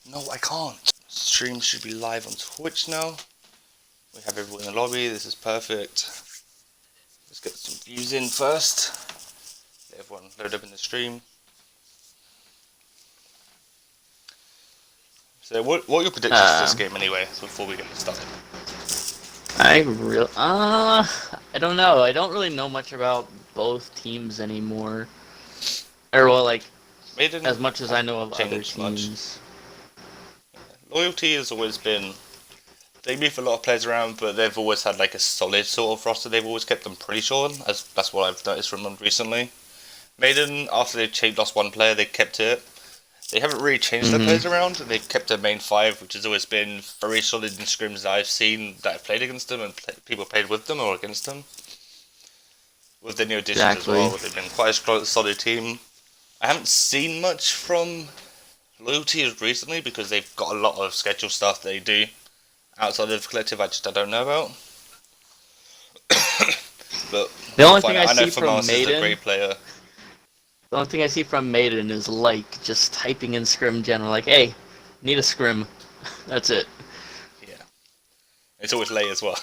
No, I can't. Stream should be live on Twitch now. We have everyone in the lobby. This is perfect. Let's get some views in first. Let everyone load up in the stream. So, what are your predictions for this game anyway? Before we get started. I don't know. I don't really know much about both teams anymore. Or well, like Maiden as much as I know of other changed much. teams. Loyalty has always been. They move a lot of players around, but they've always had like a solid sort of roster. They've always kept them pretty short. As that's what I've noticed from them recently. Maiden, after they've lost one player, they kept it. They haven't really changed their players around. They've kept their main five, which has always been very solid in scrims that I've seen that I've played against them and people played with them or against them. With the new additions as well, they've been quite a solid team. I haven't seen much from Loyalty recently because they've got a lot of schedule stuff they do outside of Collective I don't know about. But the only thing I see from Maiden is a great player. The only thing I see from Maiden is like just typing in scrim general, like, hey, need a scrim. That's it. Yeah. It's always late as well.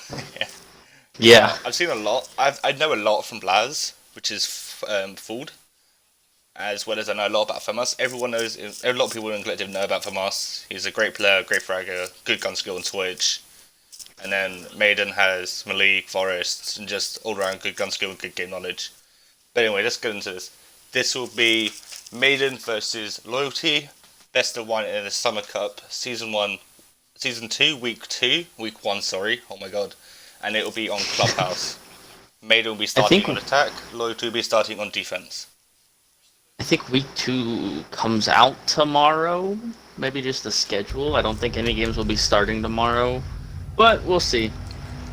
Yeah. I've seen a lot. I know a lot from Blaz, which is Fooled, as well as I know a lot about Famas. Everyone knows, a lot of people in Collective know about Famas. He's a great player, great fragger, good gun skill on Twitch. And then Maiden has Malik, Forrest, and just all around good gun skill and good game knowledge. But anyway, let's get into this. This will be Maiden versus Loyalty, best of one in the Summer Cup, Season 2, Week 1, sorry, oh my god. And it will be on Clubhouse. Maiden will be starting on attack, Loyalty will be starting on defense. I think Week 2 comes out tomorrow, maybe just the schedule. I don't think any games will be starting tomorrow, but we'll see.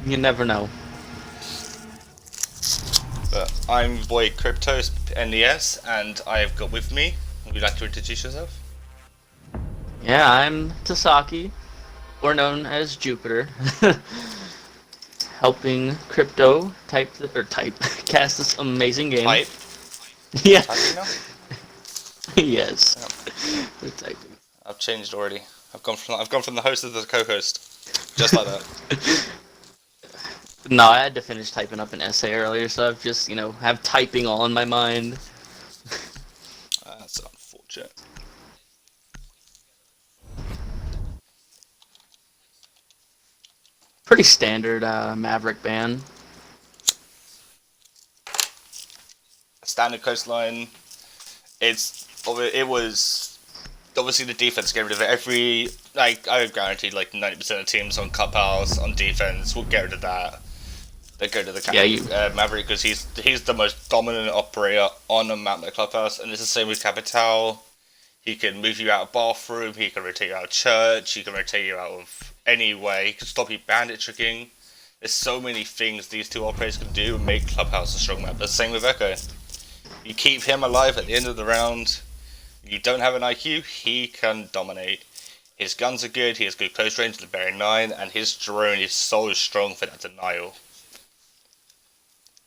You never know. But I'm your boy Crypto NES, and I've got with me. Would you like to introduce yourself? Yeah, I'm Tasaki, or known as Jupiter, helping Crypto cast this amazing game. Type? Yeah. Typing now? Yes. Yeah. We're typing. I've changed already. I've gone from the host to the co-host, just like that. No, I had to finish typing up an essay earlier, so I've just, have typing all in my mind. That's unfortunate. Pretty standard Maverick ban. Standard coastline. It was obviously the defense getting rid of it. I guaranteed 90% of teams on Cup House on defense will get rid of that. They go to the Maverick because he's the most dominant operator on a map like Clubhouse, and it's the same with Capital. He can move you out of bathroom, he can rotate you out of church, he can rotate you out of anywhere, he can stop you bandit tricking. There's so many things these two operators can do and make Clubhouse a strong map. The same with Echo. You keep him alive at the end of the round, you don't have an IQ, he can dominate. His guns are good, he has good close range, the Bearing 9, and his drone is so strong for that denial.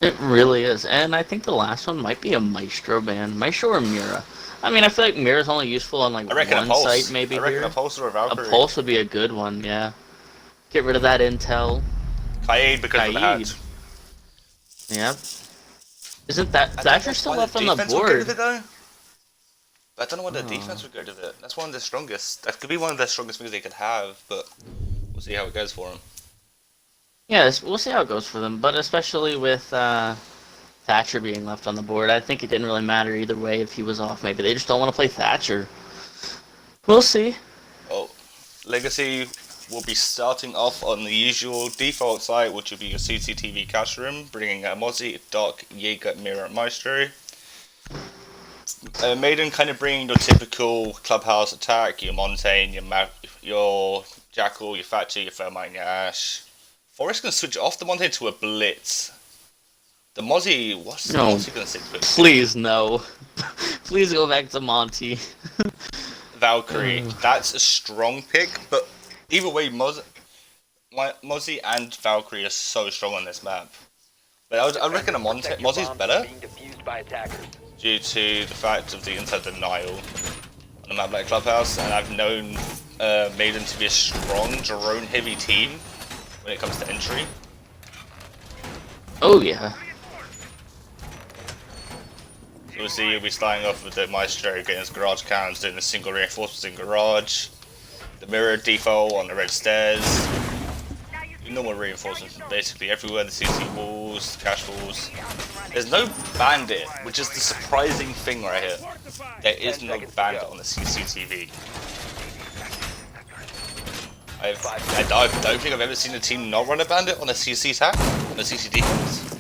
It really is, and I think the last one might be a Maestro ban. Maestro or Mira. I mean, I feel like Mira's only useful on one site maybe. I reckon a Pulse or a Valkyrie. A Pulse would be a good one, yeah. Get rid of that intel. Kaid because of the hat. Yep. Isn't Thatcher still left on the board? I don't know what their defense would go to it. That's one of the strongest. That could be one of the strongest things they could have, but we'll see how it goes for them. Yeah, we'll see how it goes for them, but especially with Thatcher being left on the board, I think it didn't really matter either way if he was off. Maybe they just don't want to play Thatcher. We'll see. Well, Legacy will be starting off on the usual default site, which will be your CCTV cash room, bringing Mozzie, Doc, Jaeger, Mira, and Maestro. Maiden kind of bringing your typical Clubhouse attack, your Montaigne, your Jackal, your Thatcher, your Thermite, and your Ash. Forrest can switch off the Montaigne to a Blitz. The Mozzie, what's the Mozzie going to stick with? Please, no. Please go back to Monty. Valkyrie, that's a strong pick, but either way, Mozzie and Valkyrie are so strong on this map. But I reckon Mozzie's better due to the fact of the inside denial on a map like Clubhouse, and I've known Maiden to be a strong drone-heavy team when it comes to entry. Oh yeah. So we'll see, you'll be starting off with the Maestro getting his garage cams, doing the single reinforcements in garage, the mirror default on the red stairs, normal reinforcements basically everywhere, the CC walls, the cache walls. There's no bandit, which is the surprising thing right here. There is no bandit on the CCTV. I don't think I've ever seen a team not run a bandit on a CC attack, on a CC defense.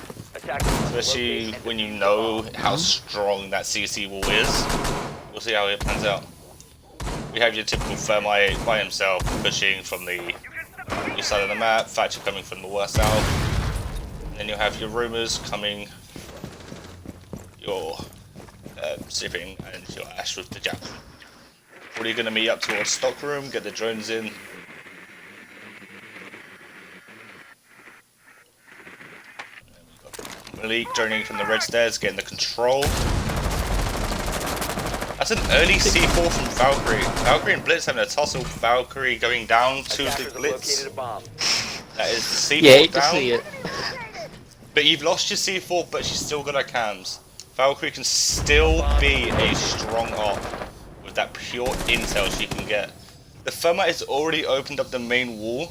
Especially when you know how strong that CC wall is. We'll see how it pans out. We have your typical Thermite by himself pushing from the east side of the map, Thatcher coming from the west south. And then you'll have your Rumors coming, your Sipping, and your Ash with the Jackal. What are you going to meet up towards Stockroom, get the drones in. Malik joining from the red stairs, getting the control. That's an early C4 from Valkyrie. Valkyrie and Blitz having a tussle. Valkyrie going down to the Blitz. That is the C4 yeah, hate down. to see it. But you've lost your C4, but she's still got her cams. Valkyrie can still be a strong op with that pure intel she can get. The Thermite has already opened up the main wall.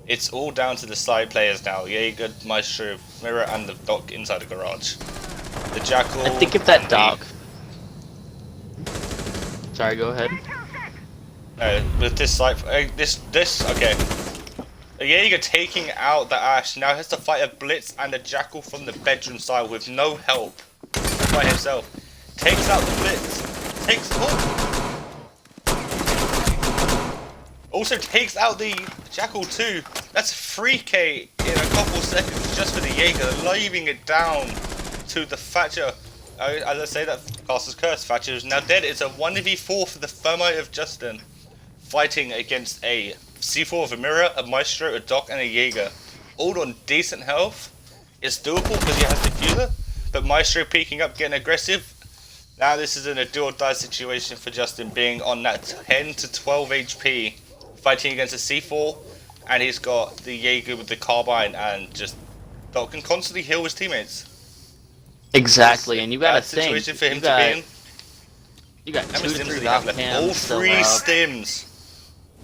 It's all down to the side players now. Jaeger, Maestro, Mirror, and the Doc inside the garage. The Jackal. I think if that Doc. Sorry, go ahead. With this side, okay. Jaeger taking out the Ash now has to fight a Blitz and a Jackal from the bedroom side with no help by himself. Takes out the Blitz. Takes. Also takes out the Jackal too. That's 3k in a couple seconds just for the Jaeger, leaving it down to the Thatcher. As I say, that Castle's Curse, Thatcher is now dead. It's a 1v4 for the Thermite of Justin, fighting against a C4 of a Mirror, a Maestro, a Doc, and a Jaeger. All on decent health. It's doable because he has Diffuser, but Maestro peeking up, getting aggressive. Now this is in a do or die situation for Justin, being on that 10 to 12 HP. Fighting against a C4, and he's got the Jaeger with the carbine, and just Doc can constantly heal his teammates. Exactly, and you gotta think. Situation for him to be in. You got How 2 many to stims 3 does he have Doc left? cams All still 3 up. stims.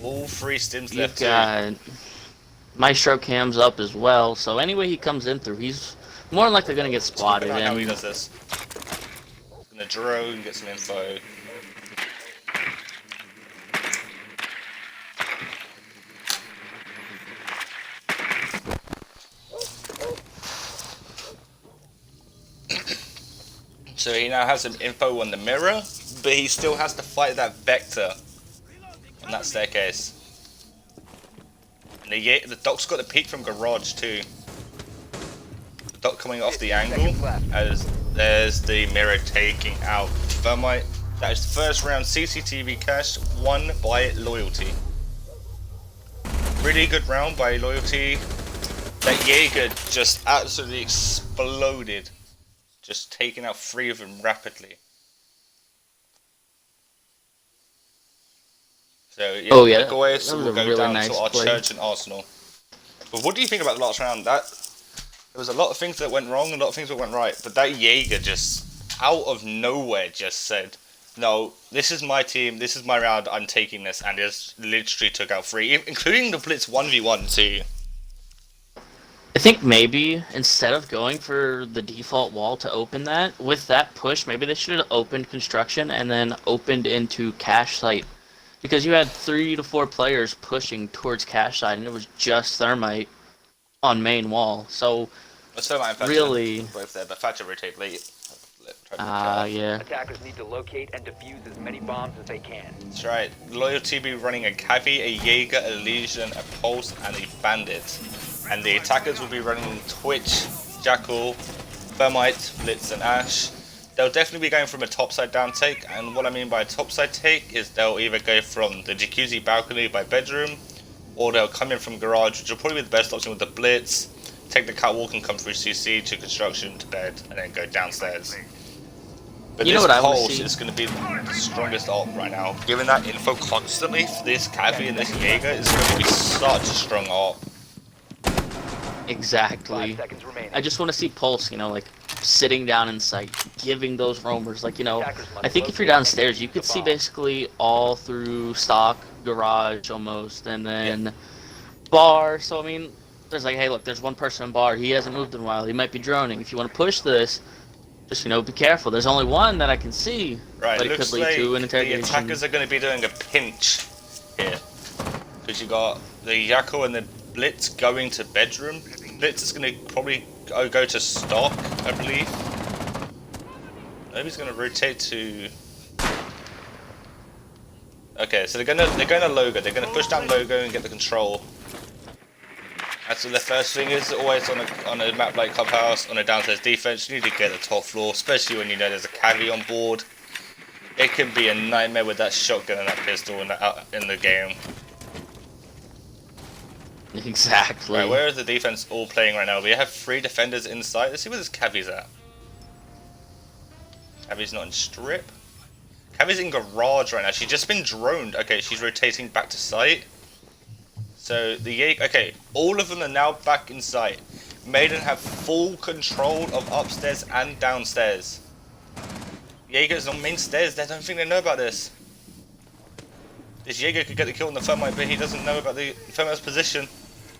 All 3 stims left. You've got Maestro cams up as well, so anyway he comes in through, he's more than likely gonna get spotted. How he And does this. He's gonna drone, get some info. So he now has some info on the Mirror, but he still has to fight that Vector on that staircase. And the Doc's got the peek from garage too. The Doc coming off the angle as there's the Mirror taking out Thermite. That is the first round CCTV cache won by Loyalty. Really good round by Loyalty. That Jaeger just absolutely exploded. Just taking out 3 of them rapidly. So yeah, takeaways, that was we'll a go really down nice to our play. Church and Arsenal. But what do you think about the last round? There was a lot of things that went wrong and a lot of things that went right. But that Jaeger just, out of nowhere, just said, no, this is my team, this is my round, I'm taking this. And just literally took out 3, including the Blitz 1v1 too. I think maybe instead of going for the default wall to open that, with that push, maybe they should have opened construction and then opened into cache site. Because you had 3 to 4 players pushing towards cache site and it was just Thermite on main wall. So really, both there, but Thatcher rotate late. yeah. Attackers need to locate and defuse as many bombs as they can. That's right. Loyalty be running a Cavi, a Jaeger, a Legion, a Pulse, and a Bandit. And the attackers will be running Twitch, Jackal, Thermite, Blitz, and Ash. They'll definitely be going from a topside down take, and what I mean by a topside take is they'll either go from the jacuzzi balcony by bedroom, or they'll come in from garage, which will probably be the best option with the Blitz, take the catwalk and come through CC to construction to bed, and then go downstairs. But You know this what I wanna Pulse see? is going to be the strongest op right now. Giving that info constantly for this Cavi and this Jaeger is going to be such a strong op. 5 Exactly. seconds remaining. I just want to see Pulse, you know, like sitting down in sight, giving those roamers, like, you know, Attackers must I think if you're locate and downstairs, you defuse could the see bomb. basically all through stock, garage almost, and Yeah. then bar. So, I mean, there's like, hey, look, there's one person in bar. He hasn't moved in a while. He might be droning. If you want to push this, just, you know, be careful. There's only one that I can see, Right, but it it could looks lead to an like the interrogation. attackers are going to be doing a pinch here. Because you got the Jackal and the Blitz going to bedroom. Blitz is going to probably go to stock, I believe. Maybe he's going to rotate to... Okay, so they're going to Logo. They're going to push down Logo and get the control. That's what the first thing is. Always on a map like Clubhouse, on a downstairs defense, you need to get the top floor, especially when you know there's a Cavi on board. It can be a nightmare with that shotgun and that pistol in the game. Exactly. Right, where is the defense all playing right now? We have 3 defenders inside. Let's see where this Cavi's at. Cavi's not in strip. Cavi's in garage right now. She's just been droned. Okay, she's rotating back to site. So the Jaeger, okay, all of them are now back in sight. Maiden have full control of upstairs and downstairs. Jaeger's on main stairs. I don't think they know about this. This Jaeger could get the kill on the Thermite, but he doesn't know about the Thermite's position.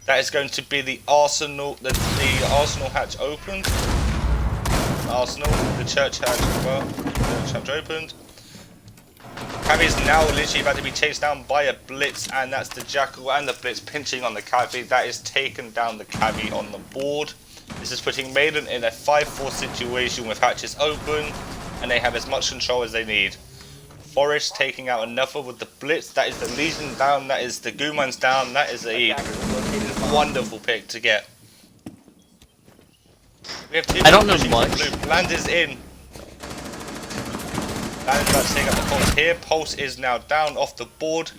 That is going to be the Arsenal, the Arsenal hatch opened. Arsenal, the church hatch as well. The church hatch opened. Cavi is now literally about to be chased down by a Blitz, and that's the Jackal and the Blitz pinching on the Cavi. That is taken down the Cavi on the board. This is putting Maiden in a 5-4 situation with hatches open, and they have as much control as they need. Forest taking out another with the Blitz. That is the Legion down. That is the Gumans down. That is a wonderful pick to get. We have 2 I don't know pushing much. the blue. Bland is in. Bland is about to take out the Pulse here. Pulse is now down off the board.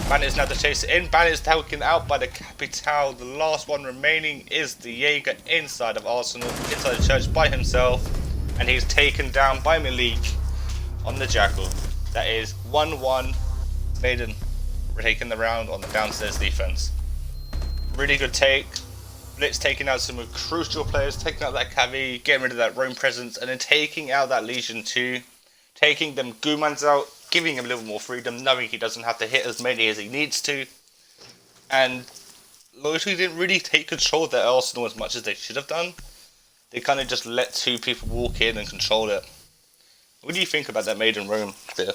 Ban is now to chase it in. Ban is taken out by the Capital. The last one remaining is the Jaeger inside of Arsenal, inside the church by himself. And he's taken down by Malik on the Jackal. That is 1-1. Maiden taking the round on the downstairs defense. Really good take. Blitz taking out some crucial players, taking out that Cavi, getting rid of that roam presence, and then taking out that Legion 2. Taking them Gumans out, giving him a little more freedom, knowing he doesn't have to hit as many as he needs to. And Loyalty didn't really take control of their arsenal as much as they should have done. They kind of just let 2 people walk in and control it. What do you think about that Maiden roam there?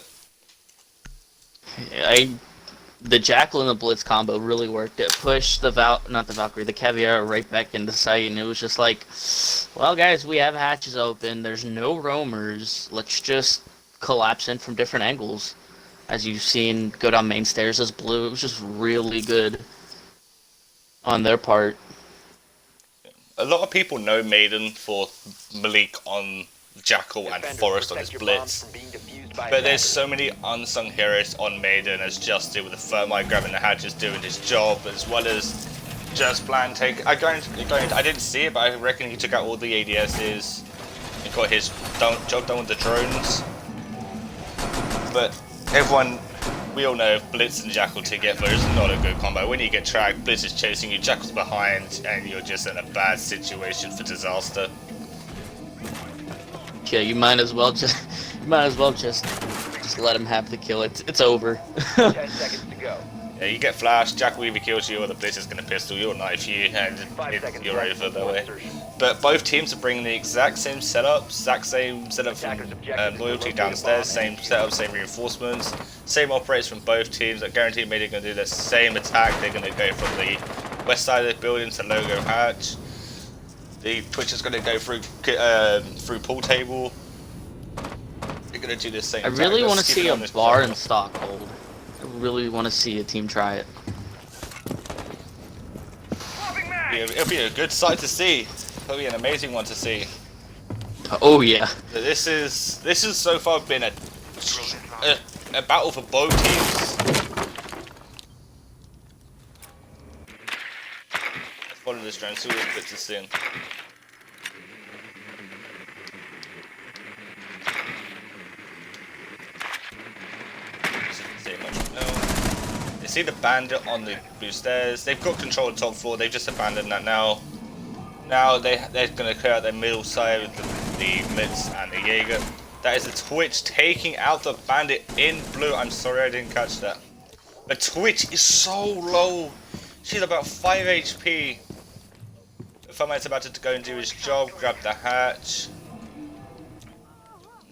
The Jackal and the Blitz combo really worked. It pushed the the Caviar right back into sight, and it was just like, well, guys, we have hatches open. There's no roamers. Let's just collapse in from different angles. As you've seen, go down main stairs as blue. It was just really good on their part. A lot of people know Maiden for Malik on Jackal and Forest on his Blitz. But there's so many unsung heroes on Maiden, as Just did with the Thermite grabbing the hatches, doing his job, as well as Just Bland take. I didn't see it, but I reckon he took out all the ADSs and got his job done with the drones. But everyone, we all know Blitz and Jackal together is not a good combo. When you get tracked, Blitz is chasing you, Jackal's behind, and you're just in a bad situation for disaster. Yeah, you might as well just let him have the kill. It's over. 10 seconds to go. Yeah, you get flashed, Jackal either kills you or the Blitz is going to pistol you or knife you, and 5 seconds you're left over that before way. insertion. But both teams are bringing the exact same setup from Loyalty downstairs, same setup, same reinforcements, same operators from both teams. I guarantee Maiden are going to do the same attack. They're going to go from the west side of the building to Logo Hatch. The Twitch is going to go through pool table. They're going to do the same I attack. really want to Let's keep see it a on this bar channel. in Stockhold. I really want to see a team try it. It'll be a good sight to see. It'll be an amazing one to see. Oh yeah. This is so far been a battle for both teams. Let's follow this drone, see what this Blitz is seeing. see the bandit on the blue stairs. They've got control of the top floor. They've just abandoned that now. Now they're going to clear out their middle side with the Blitz and the Jaeger. That is a Twitch taking out the bandit in blue. I'm sorry I didn't catch that. But Twitch is so low. She's about 5 HP. Farman's about to go and do his job, grab the hatch.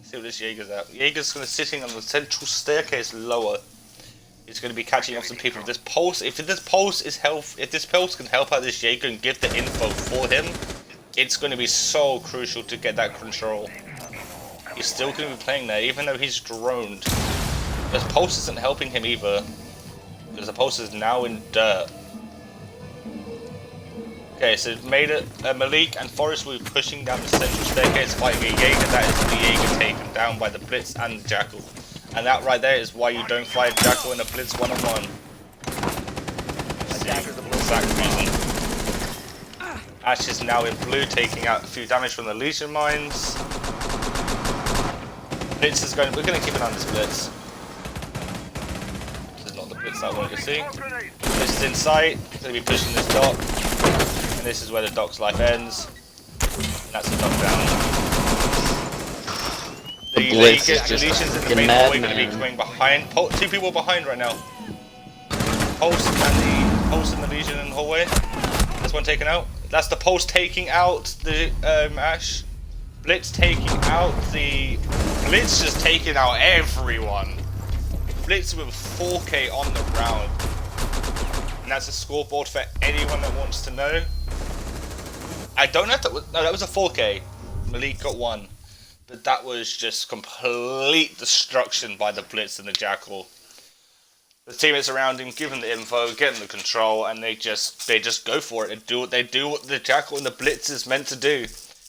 See what this Jaeger's at. Jaeger's going to sitting on the central staircase lower. He's going to be catching off some people. If this pulse can help out this Jaeger and give the info for him, it's going to be so crucial to get that control. He's still going to be playing there, even though he's droned. This pulse isn't helping him either, because the pulse is now in dirt. Okay, so Malik and Forrest will be pushing down the central staircase fighting a Jaeger. That is the Jaeger taken down by the Blitz and the Jackal. And that right there is why you don't fight Jackal and a Blitz one-on-one. Exact reason. Ash is now in blue, taking out a few damage from the Legion mines. Blitz is going. We're going to keep an eye on this Blitz. This is not the Blitz I wanted to see. Blitz is in sight. Going to be pushing this dock. And this is where the dock's life ends. And that's the dock down. The Legion's in the main hallway going to be coming behind. Two people behind right now. Pulse and the Legion in the hallway. That's one taken out. That's the Pulse taking out the Ash. Blitz taking out the... Blitz just taking out everyone. Blitz with 4K on the round. And that's a scoreboard for anyone that wants to know. I don't know if that was... No, that was a 4K. Malik got 1. But that was just complete destruction by the Blitz and the Jackal. The teammates around him give him the info, get him the control, and they just go for it. They do what the Jackal and the Blitz is meant to do.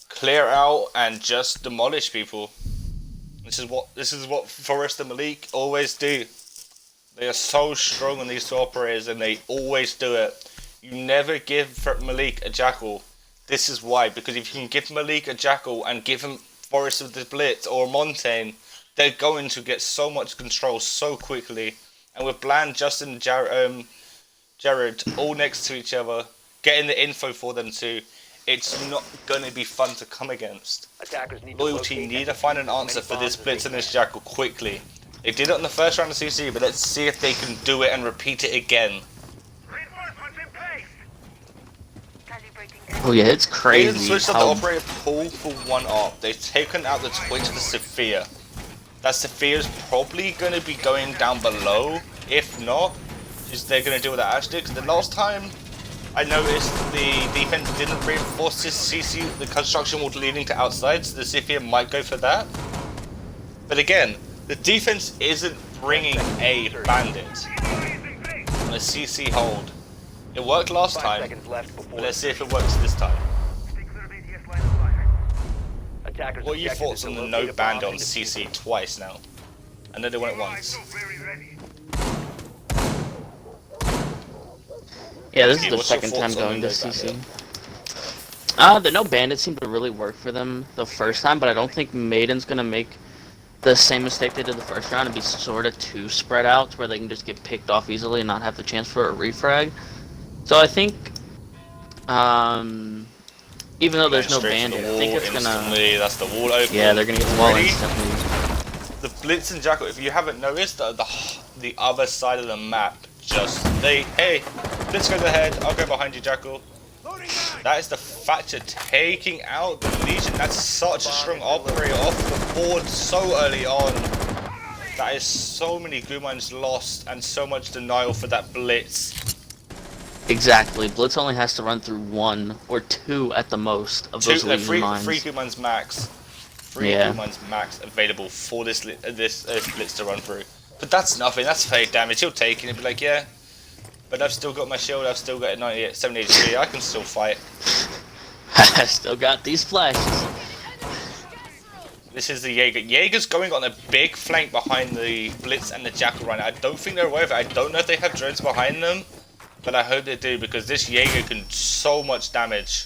Clear out and just demolish people. This is what Forrest and Malik always do. They are so strong on these two operators and they always do it. You never give Malik a Jackal. This is why, because if you can give Malik a Jackal and give him Forrest with the Blitz or Montaigne, they're going to get so much control so quickly. And with Bland, Justin, Jared all next to each other, getting the info for them too, it's not going to be fun to come against. Loyalty need to find an answer for this Blitz and this Jackal quickly. They did it on the first round of CC, but let's see if they can do it and repeat it again. Oh yeah, it's crazy. They switched up the operator pool for 1 op. They've taken out the Twitch of the Sophia. That Sophia's probably going to be going down below. If not, they're going to deal with that Ash because the last time I noticed the defense didn't reinforce this CC, the construction wall leading to outside, so the Sophia might go for that. But again, the defense isn't bringing a bandit on a CC hold. It worked last time, but let's see if it works this time. What are your thoughts on the no bandit on CC twice now? I know they went once. Yeah, this is the second time going to CC. The no bandit seemed to really work for them the first time, but I don't think Maiden's gonna make the same mistake they did the first round and be sort of too spread out where they can just get picked off easily and not have the chance for a refrag. So I think, even though there's no bandit, I think it's gonna... That's the wall open. Yeah, they're gonna get the wall instantly. The Blitz and Jackal, if you haven't noticed, the other side of the map, hey, Blitz goes ahead, I'll go behind you, Jackal. That is the Thatcher taking out the Legion. That's such a strong operator off the board so early on. That is so many glue mines lost and so much denial for that Blitz. Exactly. Blitz only has to run through 1 or 2 at the most of those Legion mines. Three glue mines max. Glue mines max available for this Blitz to run through. But that's nothing. That's fade damage. He'll take it and be like, yeah. But I've still got my shield, I've still got 70 HP, I can still fight. I still got these flashes. This is the Jaeger. Jaeger's going on a big flank behind the Blitz and the Jackal right now. I don't think they're aware of it. I don't know if they have drones behind them, but I hope they do because this Jaeger can do so much damage.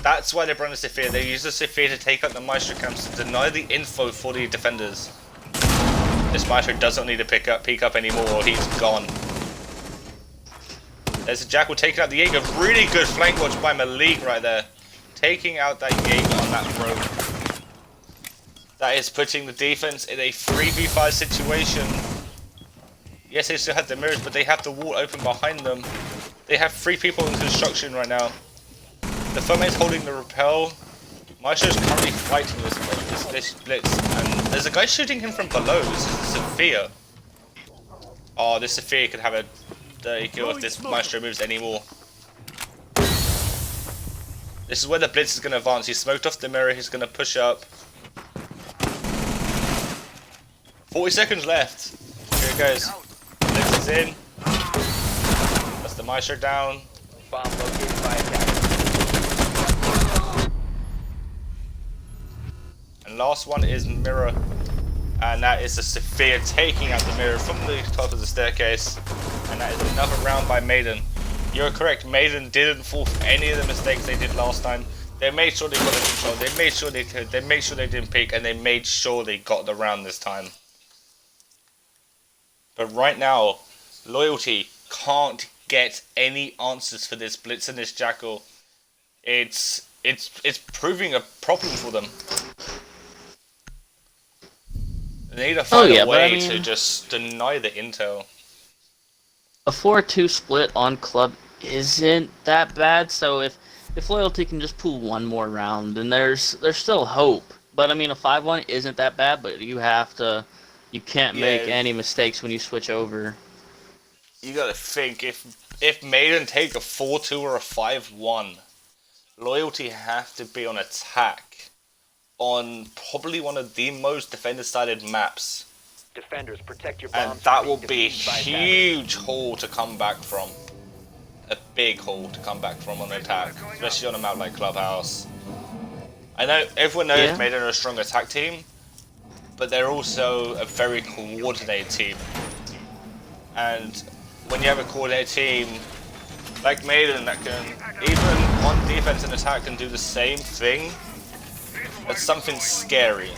That's why they brought the Sophia. They use the Sophia to take out the Maestro camps to deny the info for the defenders. This Maestro doesn't need to peek up anymore, he's gone. There's a Jackal taking out the Jaeger. Really good flank watch by Malik right there. Taking out that Jaeger on that road. That is putting the defense in a 3v5 situation. Yes, they still have the mirrors, but they have the wall open behind them. They have 3 people in construction right now. The Furman's holding the rappel. Maestro's currently fighting this blitz, and there's a guy shooting him from below. This is Sophia. Oh, this Sophia could have a dirty kill if this Maestro moves anymore. This is where the blitz is going to advance. He's smoked off the mirror. He's going to push up. 40 seconds left. Here it goes. Blitz is in. That's the Maestro down. Bomb located by attack. And last one is mirror. And that is the Sophia taking out the mirror from the top of the staircase. And that is another round by Maiden. You're correct, Maiden didn't fall for any of the mistakes they did last time. They made sure they got the control, they made sure they could, they made sure they didn't peek, and they made sure they got the round this time. But right now, Loyalty can't get any answers for this Blitz and this Jackal. It's proving a problem for them. They need to find a way to just deny the intel. A 4-2 split on club isn't that bad, so if Loyalty can just pull one more round, then there's still hope. But I mean, a 5-1 isn't that bad, but you can't make any mistakes when you switch over. You gotta think, if Maiden take a 4-2 or a 5-1, Loyalty have to be on attack on probably one of the most defender-sided maps. Defenders, protect your bombs. And that will be a huge hole to come back from. A big hole to come back from on attack, especially on a map like Clubhouse. I know everyone knows Maiden are a strong attack team, but they're also a very coordinated team. And when you have a coordinated team like Maiden that can, even on defense and attack, can do the same thing, that's something scary.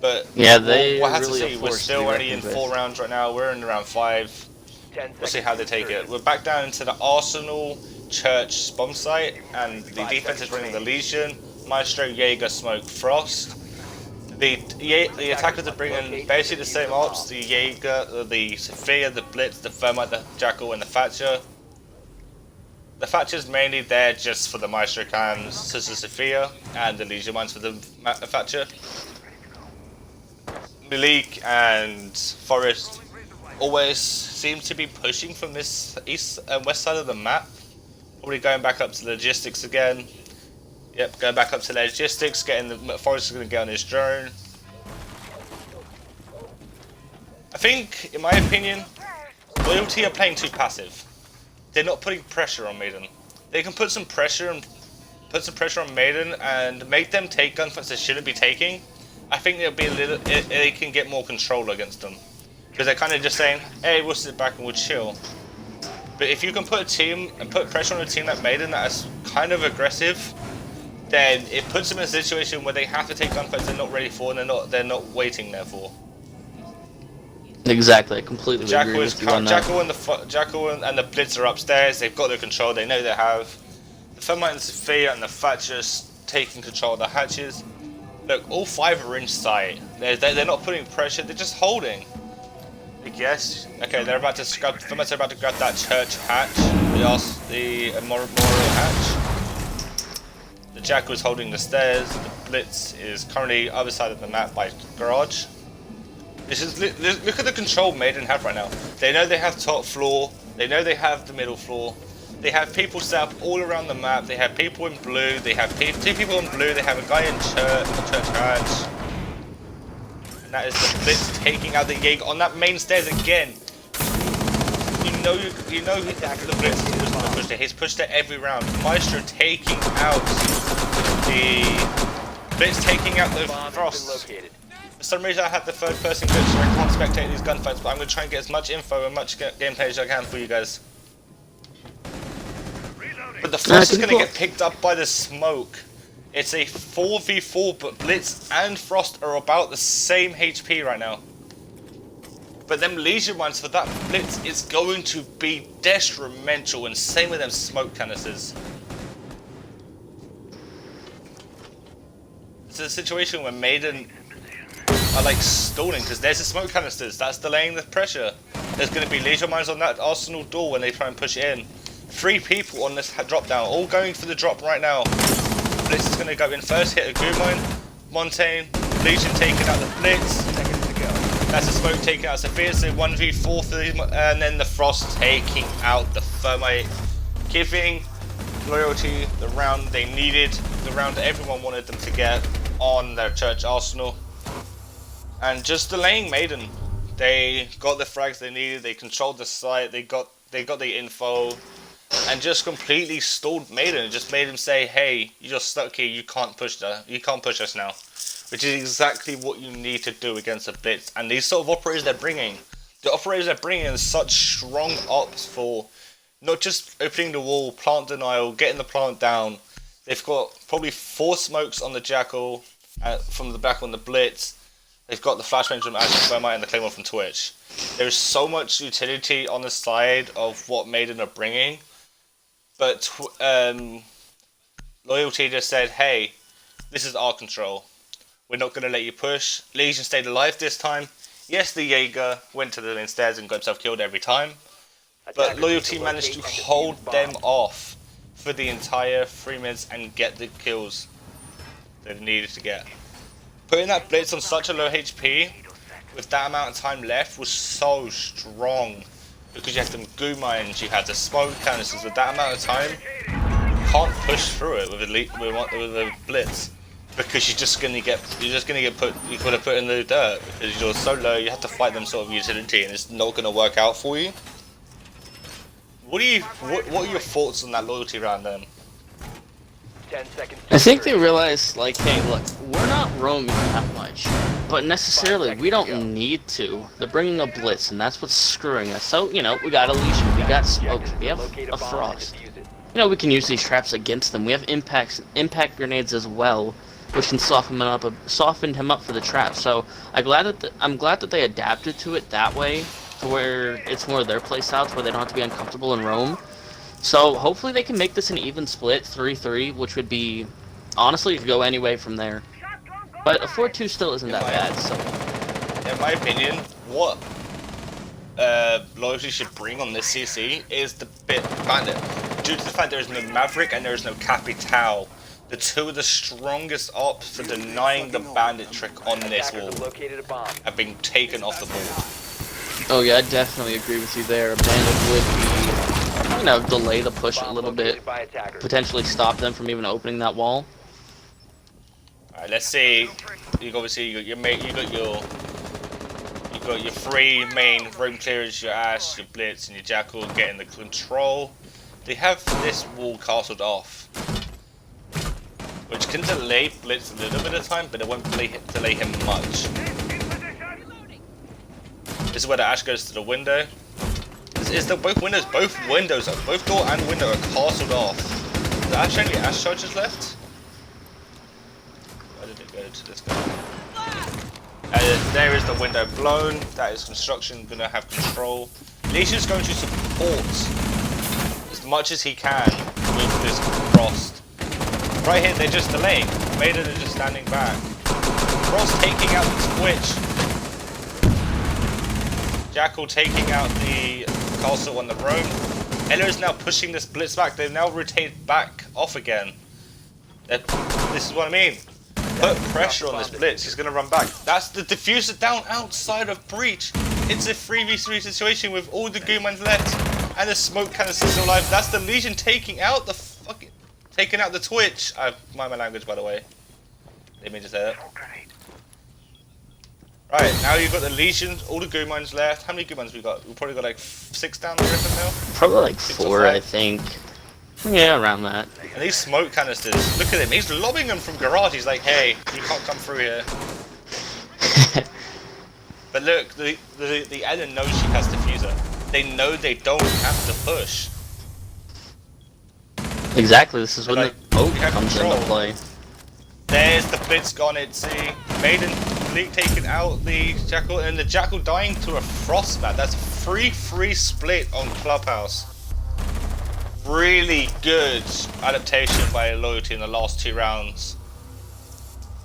But yeah, we'll have to see. We're still only in 4 rounds right now. We're in round 5. We'll see how they take it. We're back down into the Arsenal Church bomb site, and the defense is running the Legion, Maestro, Jaeger, Smoke, Frost. The attackers are bringing basically the same ops: the Jaeger, the Sophia, the Blitz, the Thermite, the Jackal, and the Thatcher. The Thatcher's mainly there just for the Maestro cams, to the Sophia, and the Legion ones for the Thatcher. Malik and Forest always seem to be pushing from this east and west side of the map. Probably going back up to logistics again. Yep, going back up to logistics, getting the Forest is going to get on his drone. I think, in my opinion, Loyalty are playing too passive. They're not putting pressure on Maiden. They can put some pressure on Maiden and make them take gunfights they shouldn't be taking. I think they'll be they can get more control against them, because they're kind of just saying, "Hey, we'll sit back and we'll chill." But if you can put pressure on a team like Maiden that is kind of aggressive, then it puts them in a situation where they have to take gunfights they're not ready for, and they're not waiting there for. Exactly, I completely agree with you on that. Jackal and the Blitz are upstairs. They've got the control. They know they have. The Thermite and Sophia and the Thatcher's taking control of the hatches. Look, all 5 are in sight. They're not putting pressure. They're just holding. I guess. Okay, they're about to grab. Thermite's about to grab that church hatch. The memorial hatch. The Jackal's holding the stairs. The Blitz is currently other side of the map by garage. Look at the control Maiden have right now. They know they have top floor. They know they have the middle floor. They have people set up all around the map. They have people in blue. They have 2 people in blue. They have a guy in church hatch. And that is the Blitz taking out the Jaeger on that main stairs again. You know the Blitz is going to push it. He's pushed it every round. Maestro taking out the Blitz, taking out the Frost. For some reason I had the 3rd person glitch, so I can't spectate these gunfights, but I'm going to try and get as much info and much gameplay as I can for you guys. But the Frost is going to get picked up by the smoke. It's a 4v4, but Blitz and Frost are about the same HP right now. But them Legion mines for that blitz is going to be detrimental, and same with them smoke canisters. It's a situation where Maiden are like stalling because there's the smoke canisters. That's delaying the pressure. There's going to be Legion mines on that Arsenal door when they try and push it in. 3 people on this drop down, all going for the drop right now. Blitz is going to go in first, hit a goo mine. Montaigne, Legion taking out the blitz. Seconds to go. That's the smoke taking out Sophia, so 1v4 for these, and then the Frost taking out the Thermite, giving Loyalty the round they needed, the round everyone wanted them to get on their church arsenal, and just delaying Maiden. They got the frags they needed, they controlled the site, they got the info, and just completely stalled Maiden. Just made him say, "Hey, you're stuck here. You can't push us now," which is exactly what you need to do against a blitz. And these sort of operators they're bringing, in such strong ops for not just opening the wall, plant denial, getting the plant down. They've got probably 4 smokes on the Jackal from the back on the blitz. They've got the flashbang from Ashen Thermite and the Claymore from Twitch. There's so much utility on the side of what Maiden are bringing, but Loyalty just said, "Hey, this is our control. We're not going to let you push." Legion stayed alive this time. Yes, the Jaeger went to the lane stairs and got himself killed every time, but Loyalty managed to hold them off for the entire 3 minutes and get the kills they needed to get. Putting that blitz on such a low HP with that amount of time left was so strong, because you have them goo mines, you have the smoke canisters. With that amount of time, you can't push through it with a blitz, because you're just gonna get put in the dirt because you're so low. You have to fight them sort of utility, and it's not gonna work out for you. What are your thoughts on that Loyalty round then? 10 seconds. I think they realized, like, hey, look, we're not roaming that much, but necessarily we don't need to. They're bringing a blitz, and that's what's screwing us. So, you know, we got a Legion, we got smokes, we have a Frost. You know, we can use these traps against them. We have impact grenades as well, which can soften him up for the trap. So I'm glad that they adapted to it that way, to where it's more their playstyles, where they don't have to be uncomfortable in roam. So hopefully they can make this an even split, 3-3, which would be, honestly, it could go any way from there. But a 4-2 still isn't that bad. So in my opinion, what Loyalty should bring on this CC is the Bandit. Due to the fact there is no Maverick and there is no Capital, the 2 of the strongest ops for denying the Bandit trick on this wall have been taken off the board. Oh yeah, I definitely agree with you there. A Bandit would be, you know, delay the push a little bit, potentially stop them from even opening that wall. Alright, let's see. You got your 3 main roam clearers, your Ash, your Blitz, and your Jackal getting the control. They have this wall castled off, which can delay Blitz a little bit of time, but it won't delay him much. This is where the Ash goes to the window. Both door and window are castled off. Is there actually any Ash charges left? Where did it go to? Let's go. There is the window blown. That is construction gonna have control. Legion's going to support as much as he can with this Frost. Right here, they're just delaying. Maiden are just standing back. Frost taking out the Twitch. Jackal taking out the castle on the roam. Ella is now pushing this blitz back. They've now rotated back off again. This is what I mean. Put pressure on this blitz. He's going to run back. That's the diffuser down outside of breach. It's a 3v3 situation with all the goo mines left and the smoke canisters still alive. That's the Legion taking out the Twitch. I mind my language, by the way. Let me just say that. Right, now you've got the Legion, all the goo mines left. How many goo mines we got? We've probably got like 6 down there now? Probably like 4, I think. Yeah, around that. And these smoke canisters, look at him, he's lobbing them from garage. He's like, hey, you can't come through here. But look, the Ellen knows she has diffuser. They know they don't have to push. Exactly, this is when like, the oak comes into play. There's the Blitz gone, it's Maiden taking out the Jackal, and the Jackal dying to a Frostbat. That's a 3-3 split on Clubhouse. Really good adaptation by Loyalty in the last 2 rounds.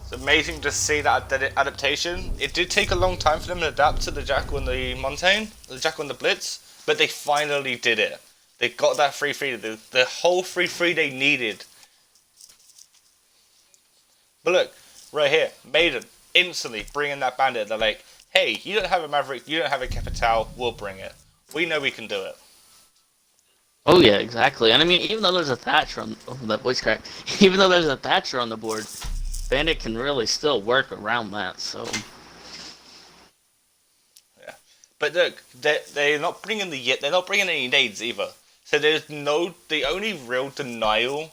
It's amazing to see that adaptation. It did take a long time for them to adapt to the Jackal and the Montaigne, the Jackal and the Blitz, but they finally did it. They got that 3-3, the whole 3-3 they needed. But look, right here, Maiden, instantly bringing that bandit at the lake. Hey, you don't have a Maverick, you don't have a Capital, we'll bring it. We know we can do it. Oh yeah, exactly. And I mean, even though there's a Thatcher on that voice crack, even though there's a Thatcher on the board, Bandit can really still work around that. So yeah, but look, they're not bringing they're not bringing any nades either. So there's the only real denial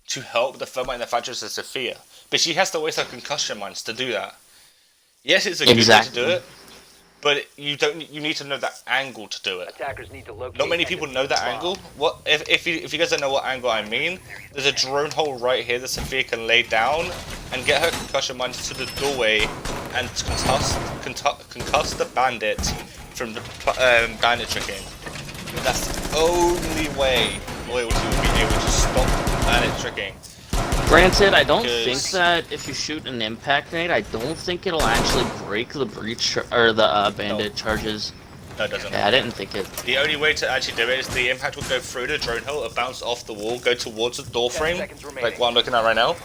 to help the Thermite and the Thatcher is Sophia, but she has to waste her concussion mines to do that. Yes, it's a good way to do it. But you need to know that angle to do it. Attackers need to locate. Not many people know that angle. What if you guys don't know what angle I mean? There's a drone hole right here that Sophia can lay down and get her concussion mines to the doorway and concuss the bandit from the bandit tricking. But that's the only way Loyalty will be able to stop bandit tricking. Granted, I don't think that if you shoot an impact grenade, I don't think it'll actually break the breach or the bandit charges. No, it doesn't. Yeah, I didn't think it. The only way to actually do it is the impact will go through the drone hole, it'll bounce off the wall, go towards the door frame, like what I'm looking at right now,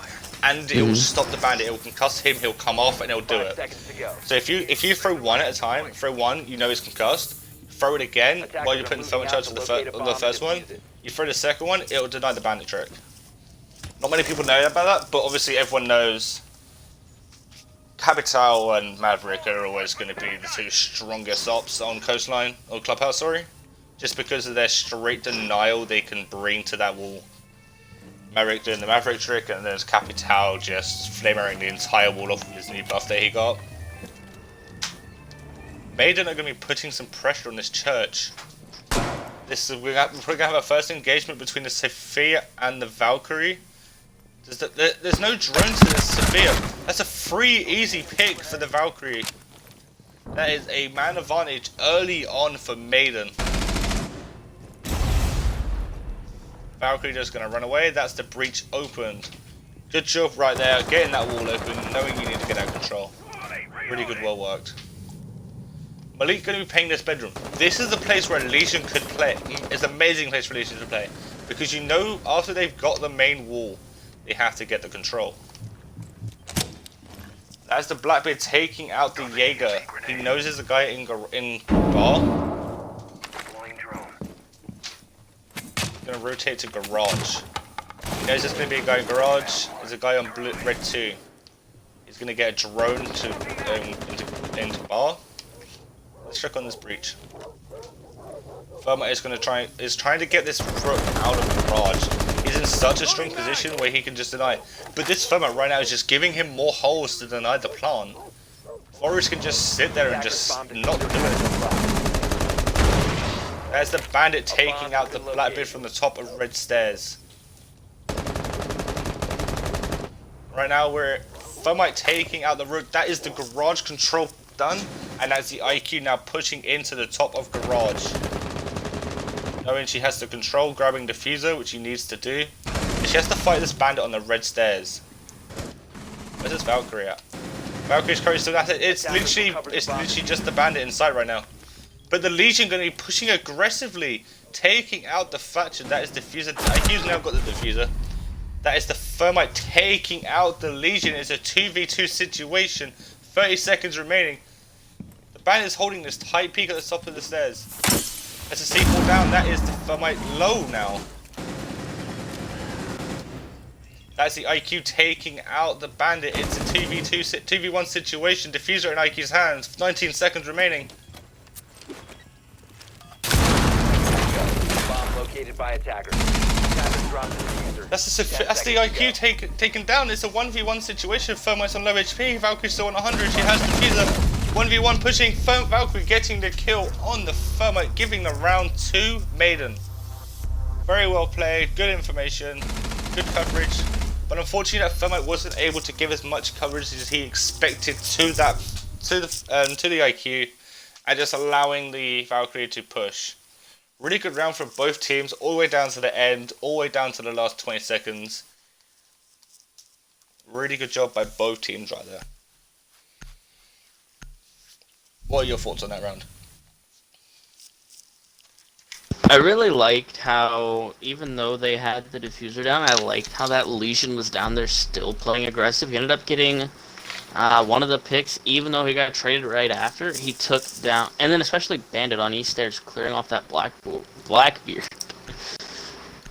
and it will stop the bandit. It will concuss him. He'll come off and he'll do it. So if you throw one at a time, throw one, you know he's concussed. Throw it again while you're putting thermal charge on the first one. You throw the second one, it will deny the bandit trick. Not many people know about that, but obviously everyone knows Capital and Maverick are always going to be the 2 strongest ops on Coastline, or Clubhouse, sorry. Just because of their straight denial they can bring to that wall. Maverick doing the Maverick trick, and there's Capital just flamming the entire wall off with his new buff that he got. Maiden are going to be putting some pressure on this church. We're going to have a first engagement between the Sophia and the Valkyrie. There's no drones to this Sophia. That's a free, easy pick for the Valkyrie. That is a man advantage early on for Maiden. Valkyrie just going to run away. That's the breach opened. Good job right there, getting that wall open, knowing you need to get out of control. Really good, well worked. Malik going to be playing this bedroom. This is the place where Legion could play. It's an amazing place for Legion to play. Because you know, after they've got the main wall, they have to get the control. That's the Blackbeard taking out the Jaeger. He knows there's a guy in bar. Gonna rotate to garage. He knows there's gonna be a guy in garage. There's a guy on red 2. He's gonna get a drone to into bar. Let's check on this breach. Thermite is trying to get this rook out of the garage. He's in such a strong position where he can just deny. But this Thermite right now is just giving him more holes to deny the plant. Forrest can just sit there and just not do it. There's the bandit taking out the Blackbeard from the top of red stairs. Right now we're Thermite taking out the rook. That is the garage control done. And that's the IQ now pushing into the top of garage. Knowing she has to control, grabbing diffuser, which she needs to do. And she has to fight this bandit on the red stairs. Where's this Valkyrie at? Valkyrie's currently still at it. It's literally just the bandit in sight right now. But the Legion going to be pushing aggressively, taking out the Thatcher. That is diffuser. IQ's now got the diffuser. That is the Thermite taking out the Legion. It's a 2v2 situation. 30 seconds remaining. The bandit is holding this tight peak at the top of the stairs. That's a C4 down. That is the Thermite low now. That's the IQ taking out the bandit. It's a 2v1 situation. Diffuser in IQ's hands. 19 seconds remaining. Bomb located by attackers. That's the IQ taken down. It's a 1v1 situation. Thermite's on low HP. Valkyrie's still on 100. She has diffuser. 1v1 pushing. Valkyrie getting the kill on the Thermite, giving the round to Maiden. Very well played. Good information. Good coverage. But unfortunately, that Thermite wasn't able to give as much coverage as he expected to the IQ, and just allowing the Valkyrie to push. Really good round from both teams, all the way down to the end, all the way down to the last 20 seconds. Really good job by both teams right there. What are your thoughts on that round? I really liked how, even though they had the diffuser down, I liked how that Legion was down there still playing aggressive. He ended up getting one of the picks, even though he got traded right after. He took down, and then especially Bandit on East Stairs, clearing off that Blackbeard.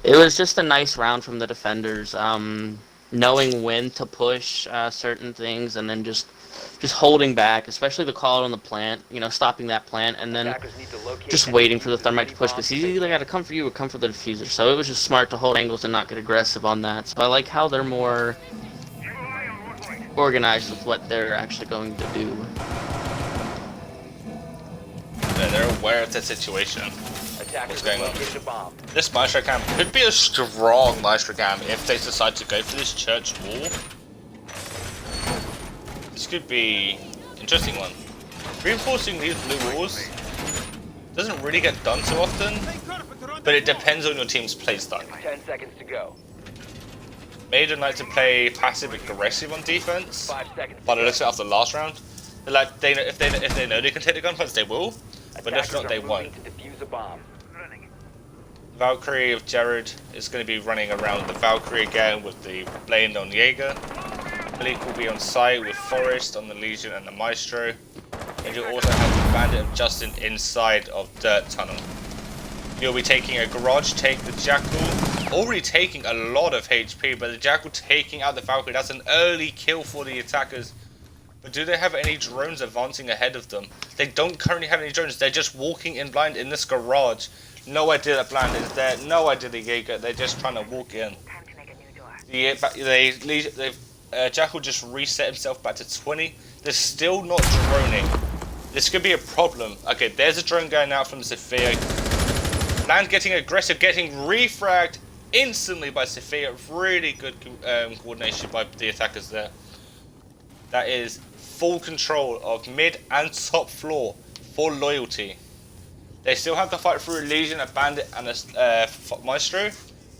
It was just a nice round from the defenders, knowing when to push certain things, and then just holding back, especially the call on the plant, stopping that plant, and then just waiting for the Thermite to push, because he's either got to come for you or come for the diffuser. So it was just smart to hold angles and not get aggressive on that. So I like how they're more organized with what they're actually going to do. Yeah, they're aware of the situation. What's going on? This Maestro Camp could be a strong Maestro Camp if they decide to go for this church wall. This could be an interesting one. Reinforcing these blue walls doesn't really get done so often, but it depends on your team's playstyle. 10 seconds to go. Maiden like to play passive aggressive on defense, 5 seconds. but it looks like after the last round, if they know they can take the gunfights, they will, but if not, they won't. Valkyrie of Jared is going to be running around the Valkyrie again with the Blade on Jaeger. Malik will be on site with Forest on the Legion and the Maestro. And you'll also have the Bandit of Justin inside of Dirt Tunnel. You'll be taking a Garage, take the Jackal. Already taking a lot of HP, but the Jackal taking out the Valkyrie. That's an early kill for the attackers. But do they have any drones advancing ahead of them? They don't currently have any drones. They're just walking in blind in this garage. No idea that Blind is there. No idea the Jaeger. They're just trying to walk in. Jackal just reset himself back to 20. They're still not droning. This could be a problem. Okay, there's a drone going out from Sophia. Land getting aggressive, getting refragged instantly by Sophia. Really good coordination by the attackers there. That is full control of mid and top floor for Loyalty. They still have to fight through a Legion, a Bandit, and a Maestro,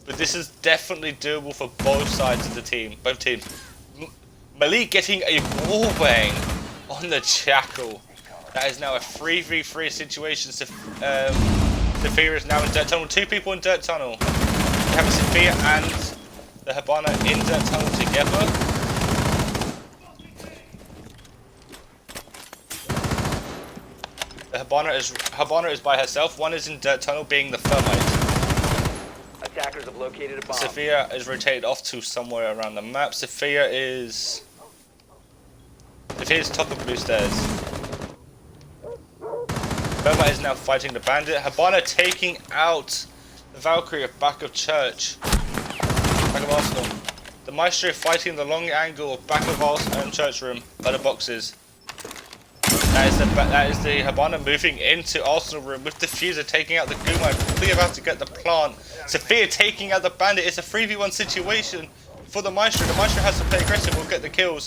but this is definitely doable for both sides of the team, both teams. Malik getting a wallbang on the Jackal. That is now a 3v3 situation. Sophia is now in Dirt Tunnel. 2 people in Dirt Tunnel. We have Sophia and the Habana in Dirt Tunnel together. The Habana is by herself. One is in Dirt Tunnel, being the Thermite. Attackers have located a bomb. Sophia is rotated off to somewhere around the map. Sophia's top of blue stairs. Thermite is now fighting the Bandit. Habana taking out the Valkyrie at back of Church. Back of Arsenal. The Maestro fighting the long angle back of Arsenal and Church room by the boxes. That is the Habana moving into Arsenal room with Diffuser taking out the Guma. Probably about to get the plant. Sophia taking out the Bandit. It's a 3v1 situation for the Maestro. The Maestro has to play aggressive. Will get the kills.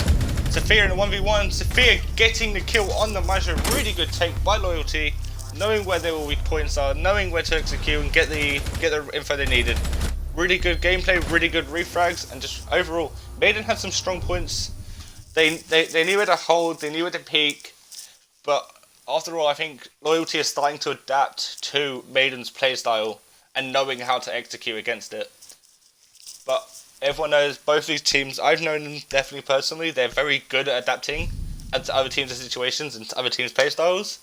Sophia in a 1v1. Sophia getting the kill on the Maestro. Really good take by Loyalty. Knowing where their weak points are, knowing where to execute and get the info they needed. Really good gameplay, really good refrags, and just overall, Maiden had some strong points. They knew where to hold, they knew where to peak. But after all, I think Loyalty is starting to adapt to Maiden's playstyle and knowing how to execute against it. But everyone knows both these teams, I've known them definitely personally, they're very good at adapting to other teams' situations and to other teams' playstyles.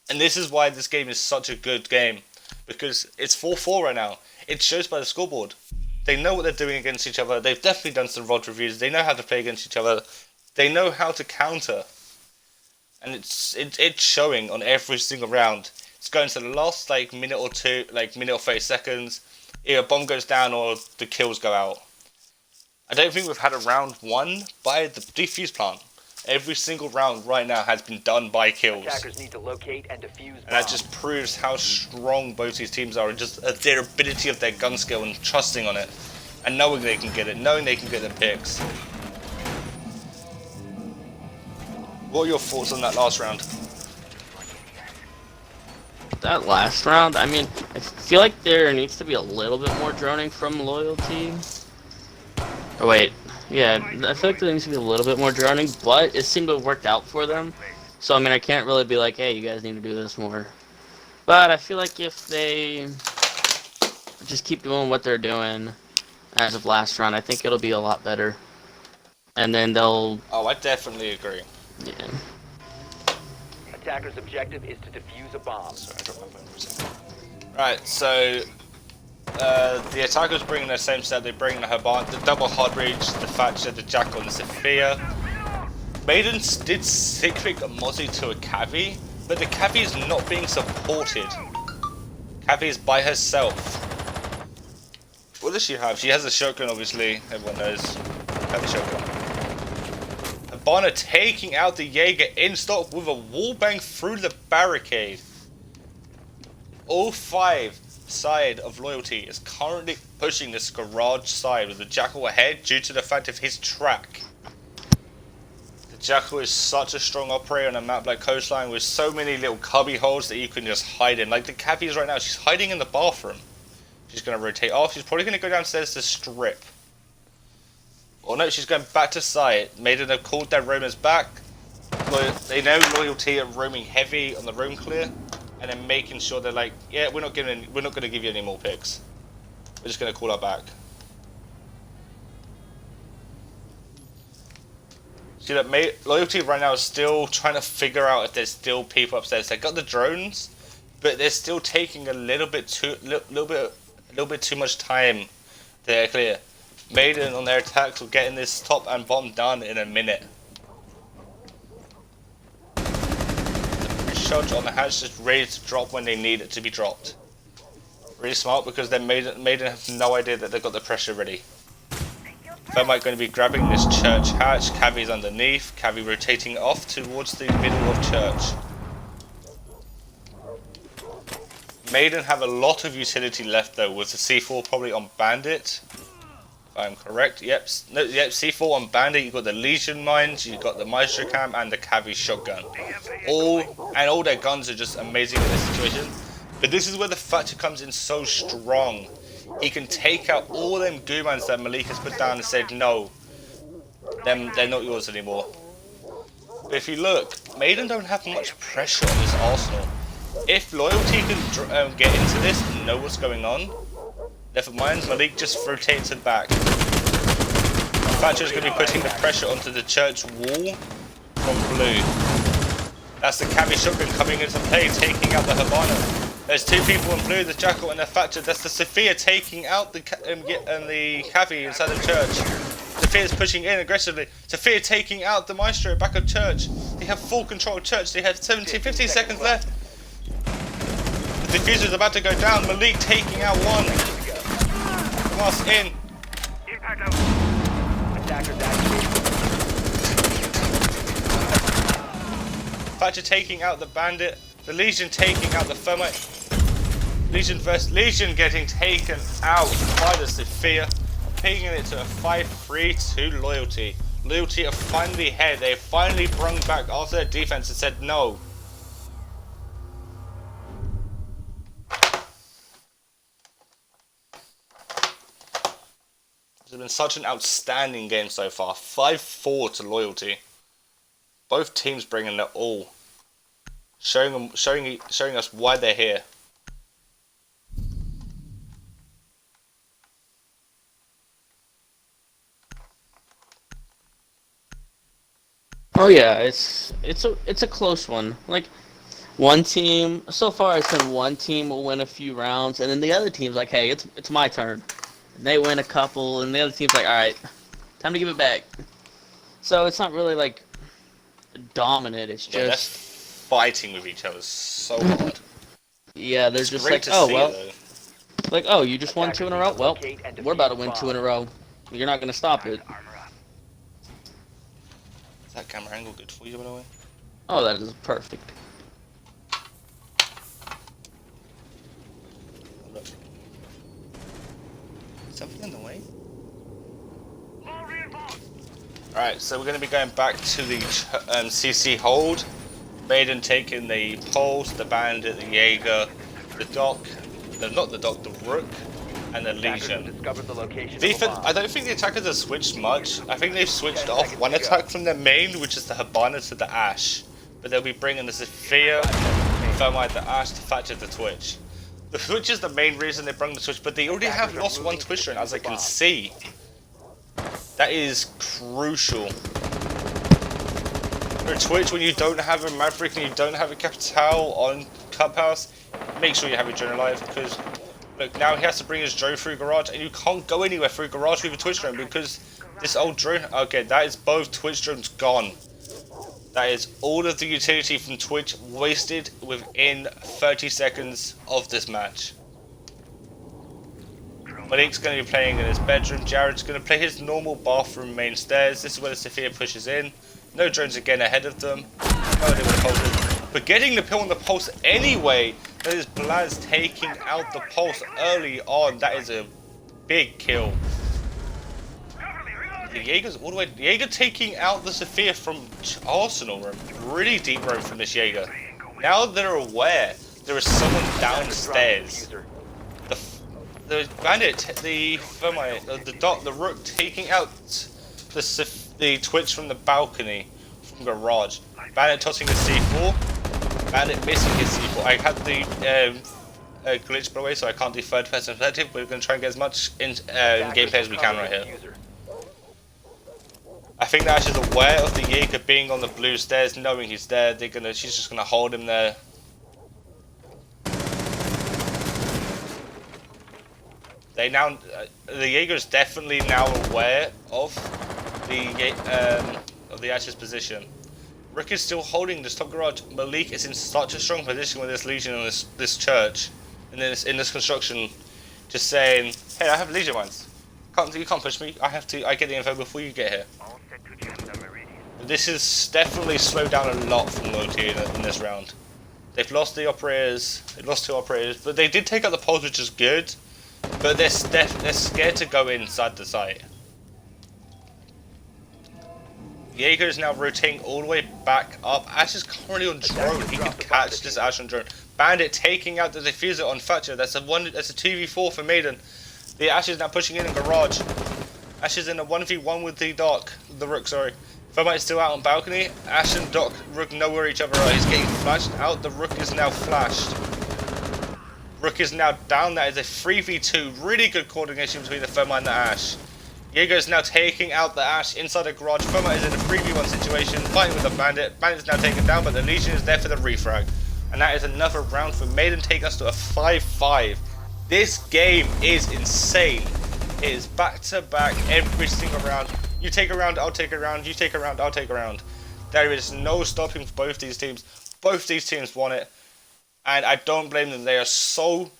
And this is why this game is such a good game. Because it's 4-4 right now. It shows by the scoreboard. They know what they're doing against each other. They've definitely done some VOD reviews. They know how to play against each other. They know how to counter. And it's showing on every single round. It's going to the last minute or two, minute or 30 seconds. Either a bomb goes down or the kills go out. I don't think we've had a round won by the defuse plant. Every single round right now has been done by kills. Attackers need to locate and defuse and that just proves how strong both these teams are and just their ability of their gun skill and trusting on it. And knowing they can get it, knowing they can get their picks. What are your thoughts on that last round? that last round, I mean, I feel like there needs to be a little bit more droning from loyalty. Oh wait, yeah, I feel like there needs to be a little bit more droning, but it seemed to have worked out for them. So I mean, I can't really be like, hey, you guys need to do this more. But I feel like if they just keep doing what they're doing as of last round, I think it'll be a lot better. And then they'll. Oh, I definitely agree. Yeah. Attacker's objective is to defuse a bomb. Sorry, I dropped my phone for a second. Right, so the attackers bring their same set. They bring the Haban, the double hard reach, the Thatcher, the Jackal, and the Sophia. Maiden did sick-pick a Mozzie to a Cavi, but the Cavi is not being supported. Cavi is by herself. What does she have? She has a shotgun, obviously. Everyone knows. Cavi shotgun. Habana taking out the Jaeger in stock with a wallbang through the barricade. All 5 side of loyalty is currently pushing this garage side with the Jackal ahead due to the fact of his track. The Jackal is such a strong operator on a map like Coastline with so many little cubby holes that you can just hide in. Like the Cavi is right now, she's hiding in the bathroom. She's going to rotate off, she's probably going to go downstairs to strip. Or no, she's going back to site. Maiden have called their roamers back. They know loyalty are roaming heavy on the room clear. And then making sure they're like, yeah, we're not going to give you any more picks. We're just going to call her back. See that loyalty right now is still trying to figure out if there's still people upstairs. They got the drones, but they're still taking a little bit too much time to clear. Maiden on their attacks will getting this top and bottom done in a minute. Charge on the hatch just ready to drop when they need it to be dropped. Really smart because then Maiden have no idea that they've got the pressure ready. Thermite going to be grabbing this church hatch, Cavi's underneath, Cavi rotating off towards the middle of church. Maiden have a lot of utility left though, with the C4 probably on Bandit. If I'm correct, yep, C4 on Bandit, you've got the Legion mines, you've got the Maestro Cam and the Cavi shotgun. All their guns are just amazing in this situation. But this is where the Thatcher comes in so strong. He can take out all them Goomans that Malik has put down and said, no, they're not yours anymore. But if you look, Maiden don't have much pressure on this arsenal. If Loyalty can get into this and know what's going on, never mind, Malik just rotates it back. Thatcher's going to be putting the pressure onto the church wall from blue. That's the Cavi shotgun coming into play, taking out the Havana. There's 2 people in blue, the Jackal and the Thatcher. That's the Sophia taking out the Cavi inside the church. Sophia's pushing in aggressively. Sophia taking out the Maestro back of church. They have full control of church. They have 15 seconds left. The diffuser's about to go down. Malik taking out one. Moss in. Thatcher taking out the Bandit. The Legion taking out the Thermite. Legion versus Legion getting taken out by the Sophia. Taking it to a 5-3 to Loyalty. Loyalty are finally ahead. They finally brung back after their defense and said no. It's been such an outstanding game so far. 5-4 to Loyalty. Both teams bringing it all. Showing us why they're here. Oh yeah, it's a close one. Like one team so far, it's been one team will win a few rounds, and then the other team's like, hey, it's my turn. And they win a couple, and the other team's like, all right, time to give it back. So it's not really like dominant. It's Yeah, just fighting with each other so hard. Yeah, they're just Great like, to oh see, well, though. like oh, you just won 2 in a row. Well, we're about to win 2 in a row. You're not gonna stop it. Is that camera angle good for you, by the way? Oh, that is perfect. Something in the way? Alright, so we're going to be going back to the CC hold. Maiden taking the Pulse, the Bandit, the Jaeger, the Doc, not the Doc, the Rook, and the Attackers have Legion. discovered the location of a Defense, bomb. I don't think the attackers have switched much. I think they've switched 10 off seconds one to go. attack from their main, which is the Habana to the Ash. But they'll be bringing the Sophia, Thermite, the Ash, the Thatcher, the Twitch. The Twitch is the main reason they bring the Twitch, but they already have lost one Twitch run, as I can see. That is crucial. For Twitch, when you don't have a Maverick and you don't have a Capital on Clubhouse, make sure you have your drone alive, because look, now he has to bring his drone through Garage, and you can't go anywhere through Garage with a Twitch drone because this old drone. Okay, that is both Twitch drones gone. That is all of the utility from Twitch wasted within 30 seconds of this match. Malik's going to be playing in his bedroom. Jared's going to play his normal bathroom main stairs. This is where the Sophia pushes in. No drones again ahead of them. No idea where the Pulse is. But getting the pill on the Pulse anyway. That is Blaz taking out the Pulse early on. That is a big kill. The Jaeger's all the way. Jaeger taking out the Sophia from Arsenal room. Really deep room from this Jaeger. Now they're aware there is someone downstairs. The Bandit, the Thermite, the Dot, the Rook taking out the Twitch from the balcony from Garage. Bandit tossing his C4. Bandit missing his C4. I had the glitch by the way, so I can't do third person perspective. We're going to try and get as much in gameplay as we can right here. I think that Ash is aware of the Jaeger being on the blue stairs, knowing he's there. She's just gonna hold him there. They now, the Jaeger is definitely now aware of the Ash's position. Rick is still holding this top garage. Malik is in such a strong position with this Legion and this church, and in this construction, just saying, "Hey, I have Legion mines. You can't push me. I get the info before you get here." This has definitely slowed down a lot from loyalty in this round. They've lost the operators. They've lost 2 operators, but they did take out the Pulse, which is good. But they're scared to go inside the site. Jaeger is now rotating all the way back up. Ash is currently on drone. He can catch this Ash on drone. Bandit taking out the diffuser on Thatcher. That's a 2v4 for Maiden. The Ash is now pushing in Garage. Ash is in a 1v1 with the Rook, sorry. Thermite is still out on balcony. Ash and Rook know where each other are. He's getting flashed out. The Rook is now flashed. Rook is now down. That is a 3v2. Really good coordination between the Thermite and the Ash. Jaeger is now taking out the Ash inside the Garage. Thermite is in a 3v1 situation, fighting with the Bandit. Bandit is now taken down, but the Legion is there for the refrag. And that is another round for Maiden, taking us to a 5-5. This game is insane. It is back to back every single round. You take a round, I'll take a round. You take a round, I'll take a round. There is no stopping for both these teams. Both these teams won it, and I don't blame them. They are so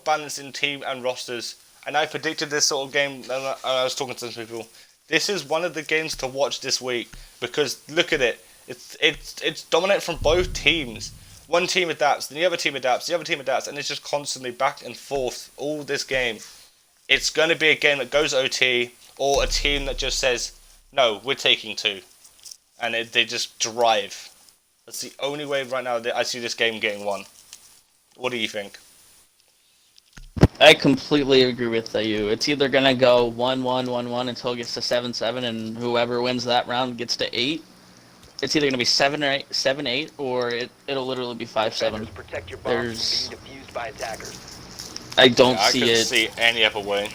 balanced in team and rosters. And I predicted this sort of game. And I was talking to some people. This is one of the games to watch this week because look at it. It's dominant from both teams. One team adapts, then the other team adapts, the other team adapts, and it's just constantly back and forth all this game. It's going to be a game that goes OT, or a team that just says, no, we're taking 2. And they just drive. That's the only way right now that I see this game getting won. What do you think? I completely agree with you. It's either going to go 1-1, 1-1 until it gets to 7-7, and whoever wins that round gets to 8. It's either going to be 7-8, or it'll literally be 5-7. Protect your bombs from being defused by attackers. I don't I see couldn't it. see any other way.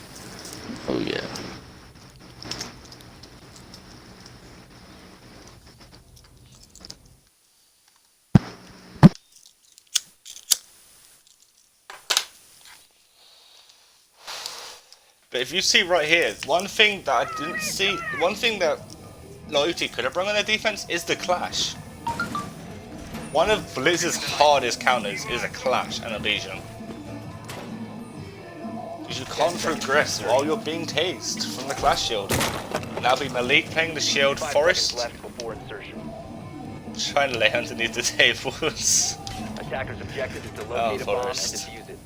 Oh yeah. But if you see right here, one thing that I didn't see, one thing that Loyalty could have brought on their defense is the clash. One of Blizz's hardest counters is a clash and a Legion. Because you can't progress while you're being tased from the clash shield. Now be Malik playing the shield, 5 Forest seconds left before insertion. trying to lay underneath the tables. Attackers' objective is to locate a bomb and Forest. defuse it.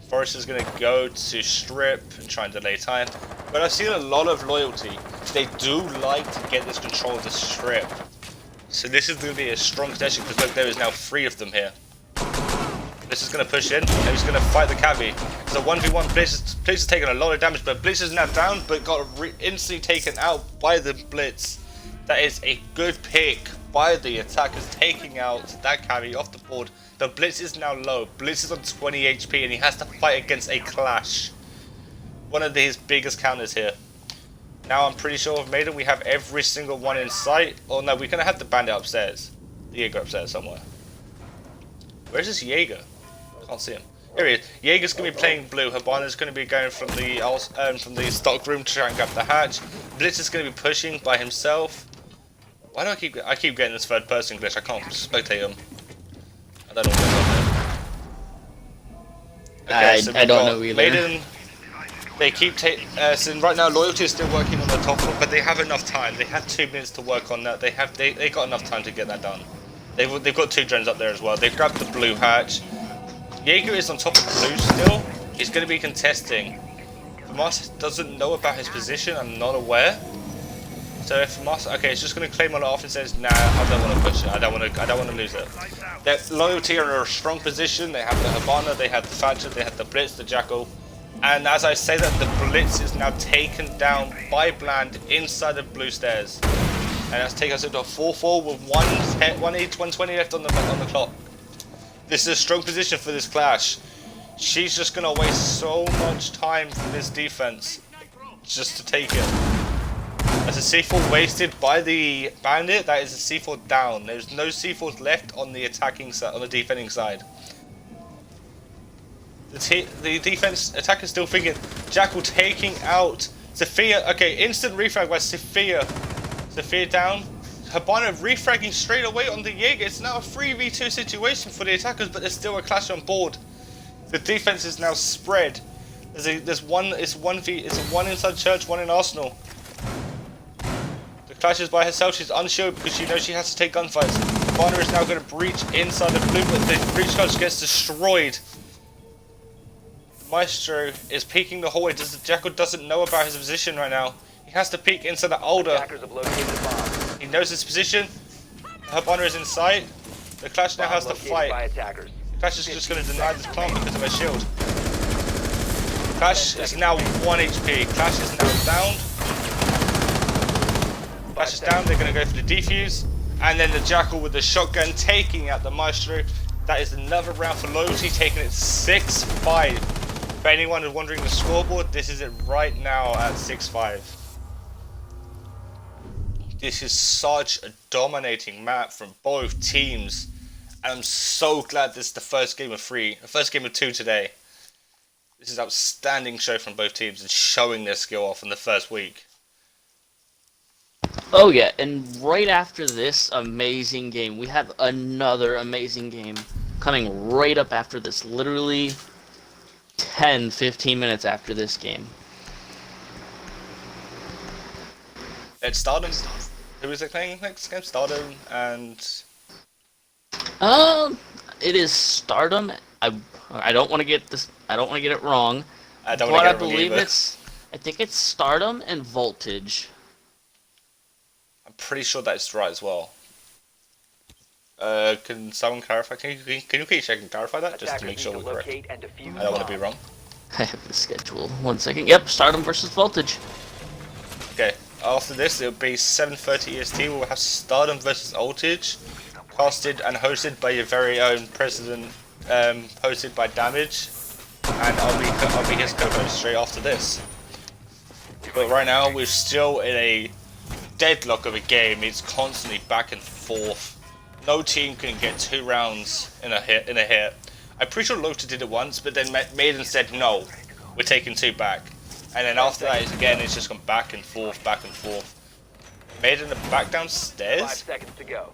Forrest is going to go to strip and try and delay time. But I've seen a lot of Loyalty. They do like to get this control of the strip. So this is going to be a strong contention because look, there is now 3 of them here. Blitz is going to push in, and he's going to fight the cabbie. It's a 1v1. Blitz has taken a lot of damage, but Blitz is now down, but got instantly taken out by the Blitz. That is a good pick by the attackers, taking out that cabbie off the board. The Blitz is now low. Blitz is on 20 HP, and he has to fight against a Clash. One of his biggest counters here. Now I'm pretty sure with Maiden we have every single one in sight. Oh no, we're going to have the bandit upstairs. The Jaeger upstairs somewhere. Where's this Jaeger? Can't see him. Here he is. Jaeger's going to be playing blue. Habana's going to be going from the stock room to try and grab the hatch. Blitz is going to be pushing by himself. Why do I keep getting this third person glitch? I can't spectate him. I don't know what's up there. Okay, so I don't know either. Maiden, they keep so right now Loyalty is still working on the top floor, but they have enough time. They have 2 minutes to work on that. They got enough time to get that done. They've got 2 drones up there as well. They've grabbed the blue hatch. Jaeger is on top of the blue still. He's going to be contesting. Moss doesn't know about his position. I'm not aware. So if Moss, okay, it's just going to claim on it off and says, nah, I don't want to push it. I don't want to lose it. Their Loyalty are in a strong position. They have the Habana, they have the Thatcher, they have the Blitz, the Jackal. And as I say that, the Blitz is now taken down by Bland inside the blue stairs. And that's taking us into a 4-4 with 120 left on the clock. This is a strong position for this Clash. She's just going to waste so much time for this defense just to take it. That's a C4 wasted by the bandit. That is a C4 down. There's no C4s left on the attacking side, on the defending side. The defense attacker still thinking. Jackal taking out Sophia. Okay, instant refrag by Sophia. Sophia down. Habana refragging straight away on the Jaeger. It's now a 3v2 situation for the attackers, but there's still a Clash on board. The defense is now spread. It's one inside church, one in Arsenal. The Clash is by herself. She's unshielded because she knows she has to take gunfights. Habana is now going to breach inside the blue, but the breach Clash gets destroyed. Maestro is peeking the hallway. The Jackal doesn't know about his position right now. He has to peek into the Alder. He knows his position. Habana is in sight. The Clash now has to fight. The Clash is just going to deny this plant because of her shield. Clash is now 1 HP. Clash is now down. Clash is down. They're going to go for the defuse. And then the Jackal with the shotgun taking out the Maestro. That is another round for Loyalty, taking it 6-5. For anyone who's wondering the scoreboard, this is it right now at 6-5. This is such a dominating map from both teams. And I'm so glad this is the first game of 3, the first game of 2 today. This is an outstanding show from both teams and showing their skill off in the first week. Oh yeah, and right after this amazing game, we have another amazing game coming right up after this, literally 10-15 minutes after this game. It's Stardom. Who is it playing next game? Stardom and... It is Stardom. I don't want to get this. I don't want to get it wrong. I don't want to get it wrong believe either. I think it's Stardom and Voltage. I'm pretty sure that's right as well. Can someone clarify? Can you please check and clarify that just to make sure we're correct? I don't want to be wrong. I have the schedule. 1 second. Yep, Stardom versus Voltage. Okay. After this, it'll be 7:30 EST. We'll have Stardom versus Voltage, casted and hosted by your very own president, hosted by Damage, and I'll be his co-host straight after this. But right now, we're still in a deadlock of a game. It's constantly back and forth. No team can get 2 rounds in a hit. I'm pretty sure Lota did it once, but then Maiden said no, we're taking 2 back. And then after that, it's just gone back and forth, back and forth. Maiden back downstairs. 5 seconds to go.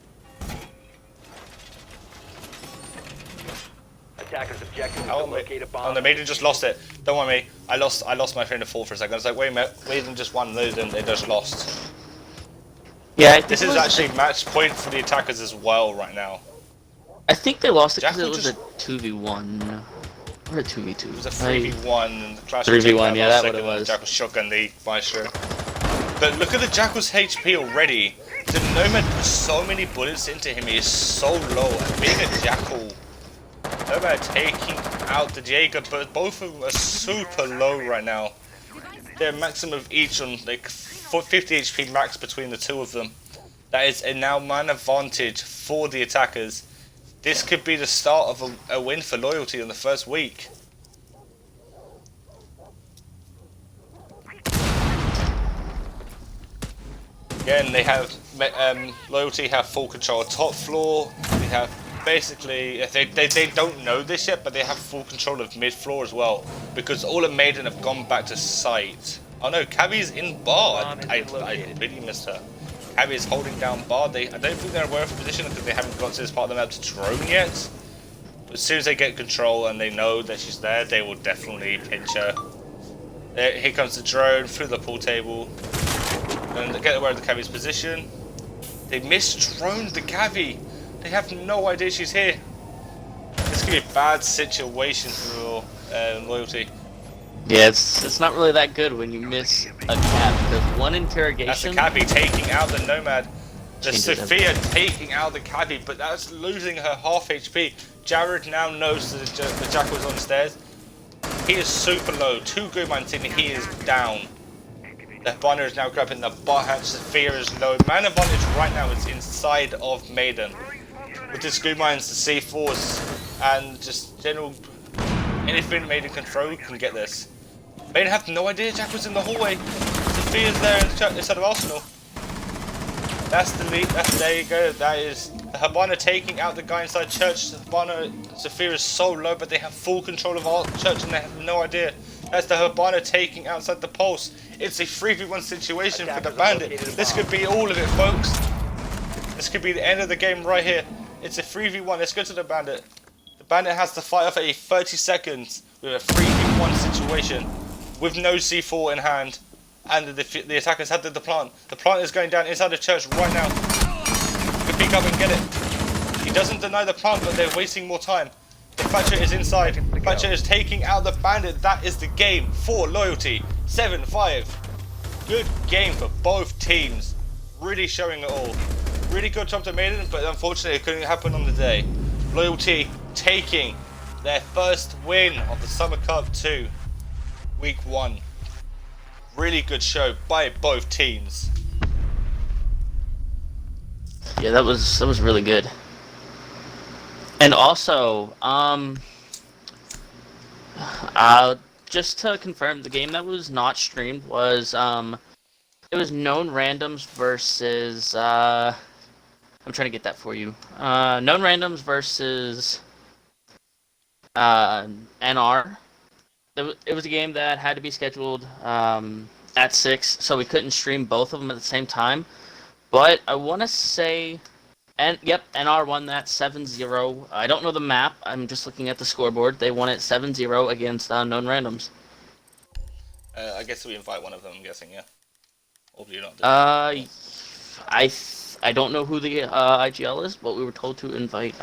Attackers objective is to locate a bomb. Oh, the Maiden just lost it. Don't worry, I lost my train of thought for a second. I was like, wait a minute, Maiden just won, they just lost. Yeah, this is actually match point for the attackers as well right now. I think they lost it because Jackal it was a 2v1. Or a 2v2. It was a 3v1 and the Clash 3v1, yeah, that's what it was. Jackal shotgun the Maestro. But look at the Jackal's HP already. The Nomad put so many bullets into him, he is so low, and being a Jackal, Nomad taking out the Jaeger, but both of them are super low right now. They're maximum of each on like 50 HP max between the two of them. That is a now man advantage for the attackers. This could be the start of a win for Loyalty in the first week. Again, they have Loyalty have full control of top floor. They have basically they don't know this yet, but they have full control of mid floor as well because all of Maiden have gone back to site. Oh no, Cabby's in bar. I really missed her. Cabby is holding down bar. I don't think they're aware of the position because they haven't got to this part of the map to drone yet. But as soon as they get control and they know that she's there, they will definitely pinch her. Here comes the drone through the pool table. And they get aware of the Cabby's position. They misdroned the Cabby. They have no idea she's here. This could be a bad situation for Loyalty. Yeah, it's not really that good when you miss a cap, because one interrogation... That's the Cabby taking out the Nomad. The Sophia taking out the Cabby, but that's losing her half HP. Jared now knows that the Jackal's on the stairs. He is super low. 2 good mines in, he is down. The Bonner is now grabbing the bot hatch. Sophia is low. Man advantage right now is inside of Maiden. With the screw mines, the C4s, and just general anything Maiden control can get this. Maiden have no idea Jack was in the hallway. Sophia's there inside of Arsenal. That's the lead. There you go. That is Habana taking out the guy inside church. Sophia is so low, but they have full control of our church and they have no idea. That's the Habana taking outside the pulse. It's a 3v1 situation for the Bandit. This could be all of it, folks. This could be the end of the game right here. It's a 3v1. Let's go to the Bandit. The Bandit has to fight off a 30 seconds with a 3v1 situation with no C4 in hand. And the attackers had the plant. The plant is going down inside the church right now. Could pick up and get it. He doesn't deny the plant, but they're wasting more time. The Thatcher is inside. Thatcher is taking out the Bandit. That is the game for Loyalty. 7-5. Good game for both teams. Really showing it all. Really good job to Maiden, but unfortunately it couldn't happen on the day. Loyalty taking their first win of the Summer Cup 2. Week 1. Really good show by both teams. Yeah, that was really good. And also, just to confirm, the game that was not streamed was it was known randoms versus I'm trying to get that for you. Known randoms versus NR. It was a game that had to be scheduled at 6, so we couldn't stream both of them at the same time. But I want to say, yep, NR won that 7-0. I don't know the map. I'm just looking at the scoreboard. They won it 7-0 against Known Randoms. I guess we invite one of them, I'm guessing, yeah. Or do you not? I don't know who the IGL is, but we were told to invite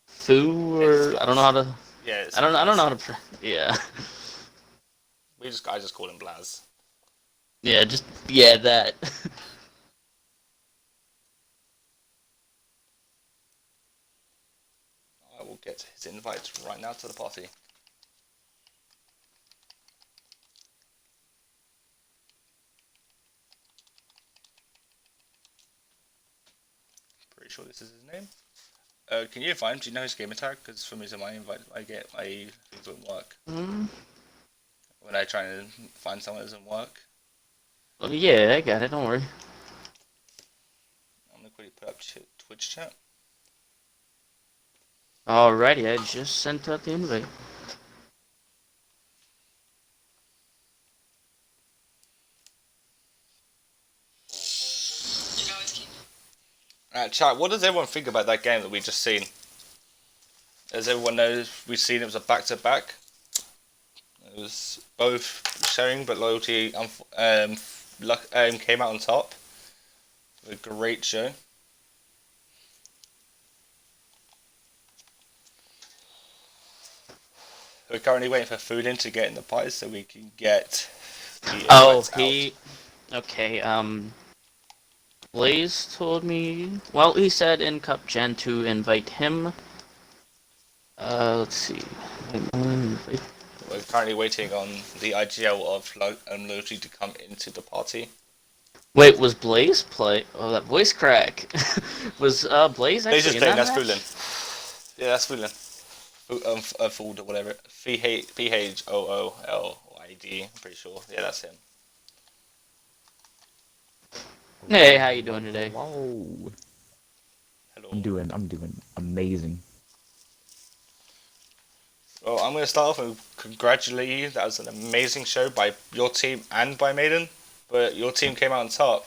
Fu, or I don't know how to. Yeah, I don't know how to. Yeah. I just call him Blaz. Yeah, that. I will get his invite right now to the party. Pretty sure this is his name. Can you invite him? Do you know his gamer tag? Because for me, my invite, it doesn't work. When I try to find someone that doesn't work. Oh, yeah, I got it. Don't worry. I'm gonna quickly put up Twitch chat. Alrighty, I just sent out the invite. Alright, chat, what does everyone think about that game that we just seen? As everyone knows, we've seen it was a back-to-back. It was both showing, but Loyalty came out on top. A great show. We're currently waiting for Foodin to get in the pies so we can get the Oh, out. okay, Blaze told me. Well, he said in Cup Gen to invite him. Let's see. We're currently waiting on the IGL of Loyalty to come into the party. Wait, was Blaze play? Oh, that voice crack. Was Blaze Blaze is actually in playing, that that's match? Fulin. Yeah, that's Fulin. Fooled or whatever. Phoolyd, I'm pretty sure. Yeah, that's him. Hey, how you doing today? Whoa. Hello. I'm doing amazing. Well, I'm going to start off and congratulate you. That was an amazing show by your team and by Maiden. But your team came out on top.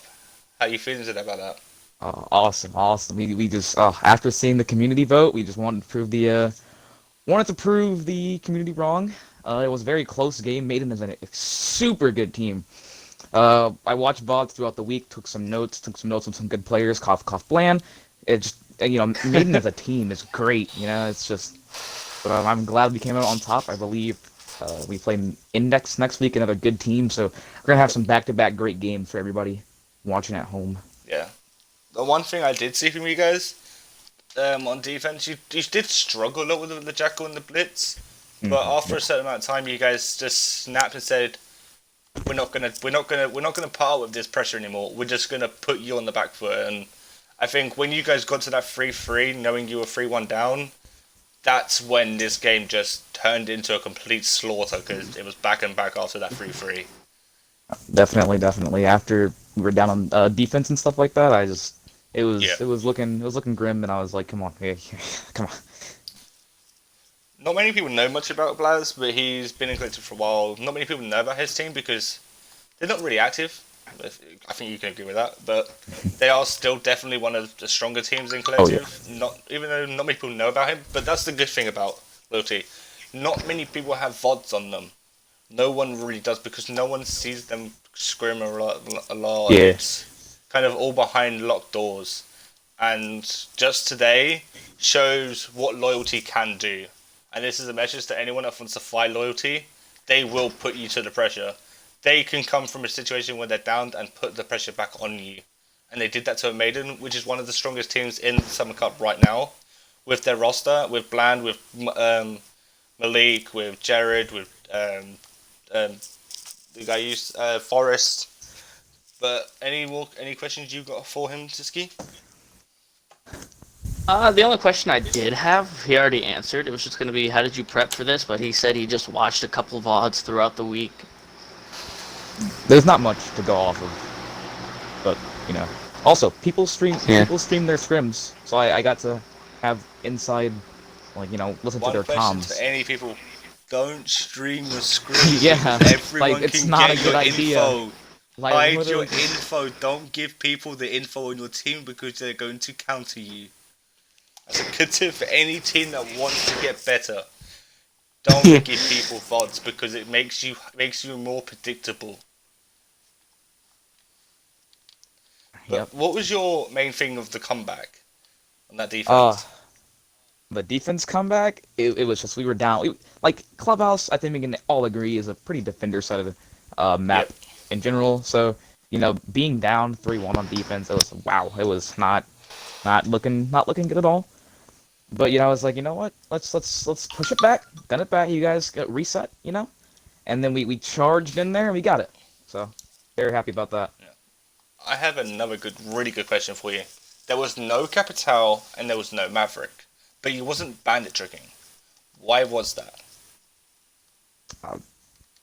How are you feeling today about that? Awesome. We just after seeing the community vote, we just wanted to prove the community wrong. It was a very close game. Maiden is a super good team. I watched VODs throughout the week, took some notes on some good players. Cough, cough, Bland. It just Maiden as a team is great. It's just. But I'm glad we came out on top. I believe we play Index next week, another good team. So we're gonna have some back-to-back great games for everybody watching at home. Yeah. The one thing I did see from you guys on defense, you did struggle a lot with the Jackal and the Blitz. But after a certain amount of time, you guys just snapped and said, we're not gonna put up with this pressure anymore. We're just gonna put you on the back foot. And I think when you guys got to that 3-3, knowing you were 3-1 down, that's when this game just turned into a complete slaughter because it was back and back after that 3-3. Definitely. After we were down on defense and stuff like that, it was looking grim, and I was like, come on, come on. Not many people know much about Blaz, but he's been in Collective for a while. Not many people know about his team because they're not really active. I think you can agree with that, but they are still definitely one of the stronger teams in Collective. Oh, yeah. Not even though not many people know about him, but that's the good thing about Loyalty. Not many people have VODs on them. No one really does because no one sees them scream a lot. Yeah. It's kind of all behind locked doors, and just today shows what Loyalty can do. And this is a message to anyone that wants to fly Loyalty. They will put you to the pressure. They can come from a situation where they're down and put the pressure back on you. And they did that to a Maiden, which is one of the strongest teams in the Summer Cup right now. With their roster, with Bland, with Malik, with Jared, with the guy used Forrest. But any questions you got for him, Siski? The only question I did have, he already answered. It was just going to be, how did you prep for this? But he said he just watched a couple VODs throughout the week. There's not much to go off of, but Also, people stream their scrims, so I got to have inside, listen to their One question comms. to any people: don't stream your scrims. Yeah, everyone it's can not get a good your idea. info. Hide your Literally, info. Don't give people the info on your team because they're going to counter you. That's a good tip for any team that wants to get better. Don't give people VODs because it makes you more predictable. But Yep. what was your main thing of the comeback on that defense? The defense comeback, it was just we were down. Clubhouse, I think we can all agree, is a pretty defender-sided map Yep. in general. So being down 3-1 on defense, it was not looking good at all. But I was like, you know what? Let's push it back, gun it back. You guys got reset, and then we charged in there and we got it. So very happy about that. I have another really good question for you. There was no Capital and there was no Maverick, but he wasn't bandit tricking. Why was that?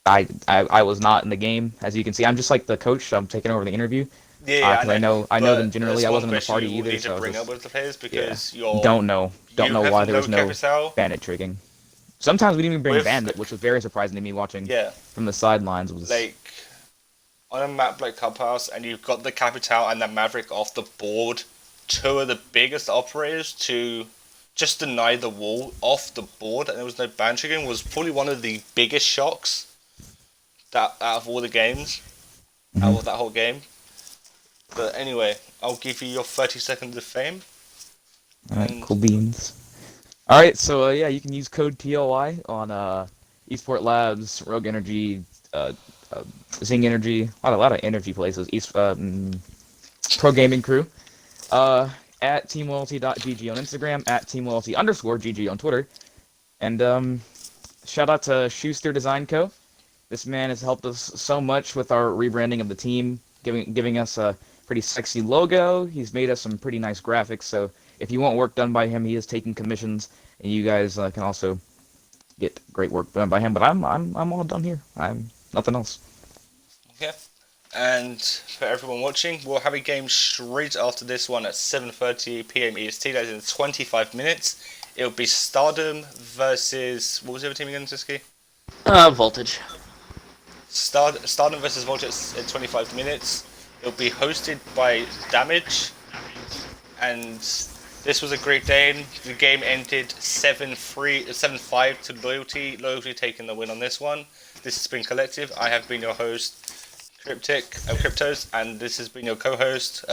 I was not in the game, as you can see. I'm just like the coach. I'm taking over the interview. Yeah, I know them generally. I wasn't in the party you either, need to so bring up with the players because don't know why there was no Capital. bandit tricking. Sometimes we didn't even bring With- bandit, which was very surprising to me watching Yeah, from the sidelines. Was like on a map like Clubhouse, and you've got the Capital and the Maverick off the board. Two of the biggest operators to just deny the wall off the board, and there was no ban tricking was probably one of the biggest shocks that out of all the games, out of that whole game. But anyway, I'll give you your 30 seconds of fame. Alright, cool beans. Alright, so you can use code TLY on eSport Labs, Rogue Energy, Zing Energy, a lot of energy places. pro gaming crew. At teamloyalty.gg on Instagram, at teamloyalty_GG on Twitter. And shout out to Schuster Design Co. This man has helped us so much with our rebranding of the team, giving us a pretty sexy logo. He's made us some pretty nice graphics. So if you want work done by him, he is taking commissions, and you guys can also get great work done by him. But I'm all done here. I'm nothing else. Okay. And for everyone watching, we'll have a game straight after this one at 7:30 p.m. EST. That is in 25 minutes. It'll be Stardom versus, what was the other team again, Ziski? Voltage. Stardom versus Voltage in 25 minutes. It'll be hosted by Damage, and this was a great day. The game ended 7-5 to Loyalty. Loyalty taking the win on this one. This has been Collective. I have been your host, Cryptos, and this has been your co-host,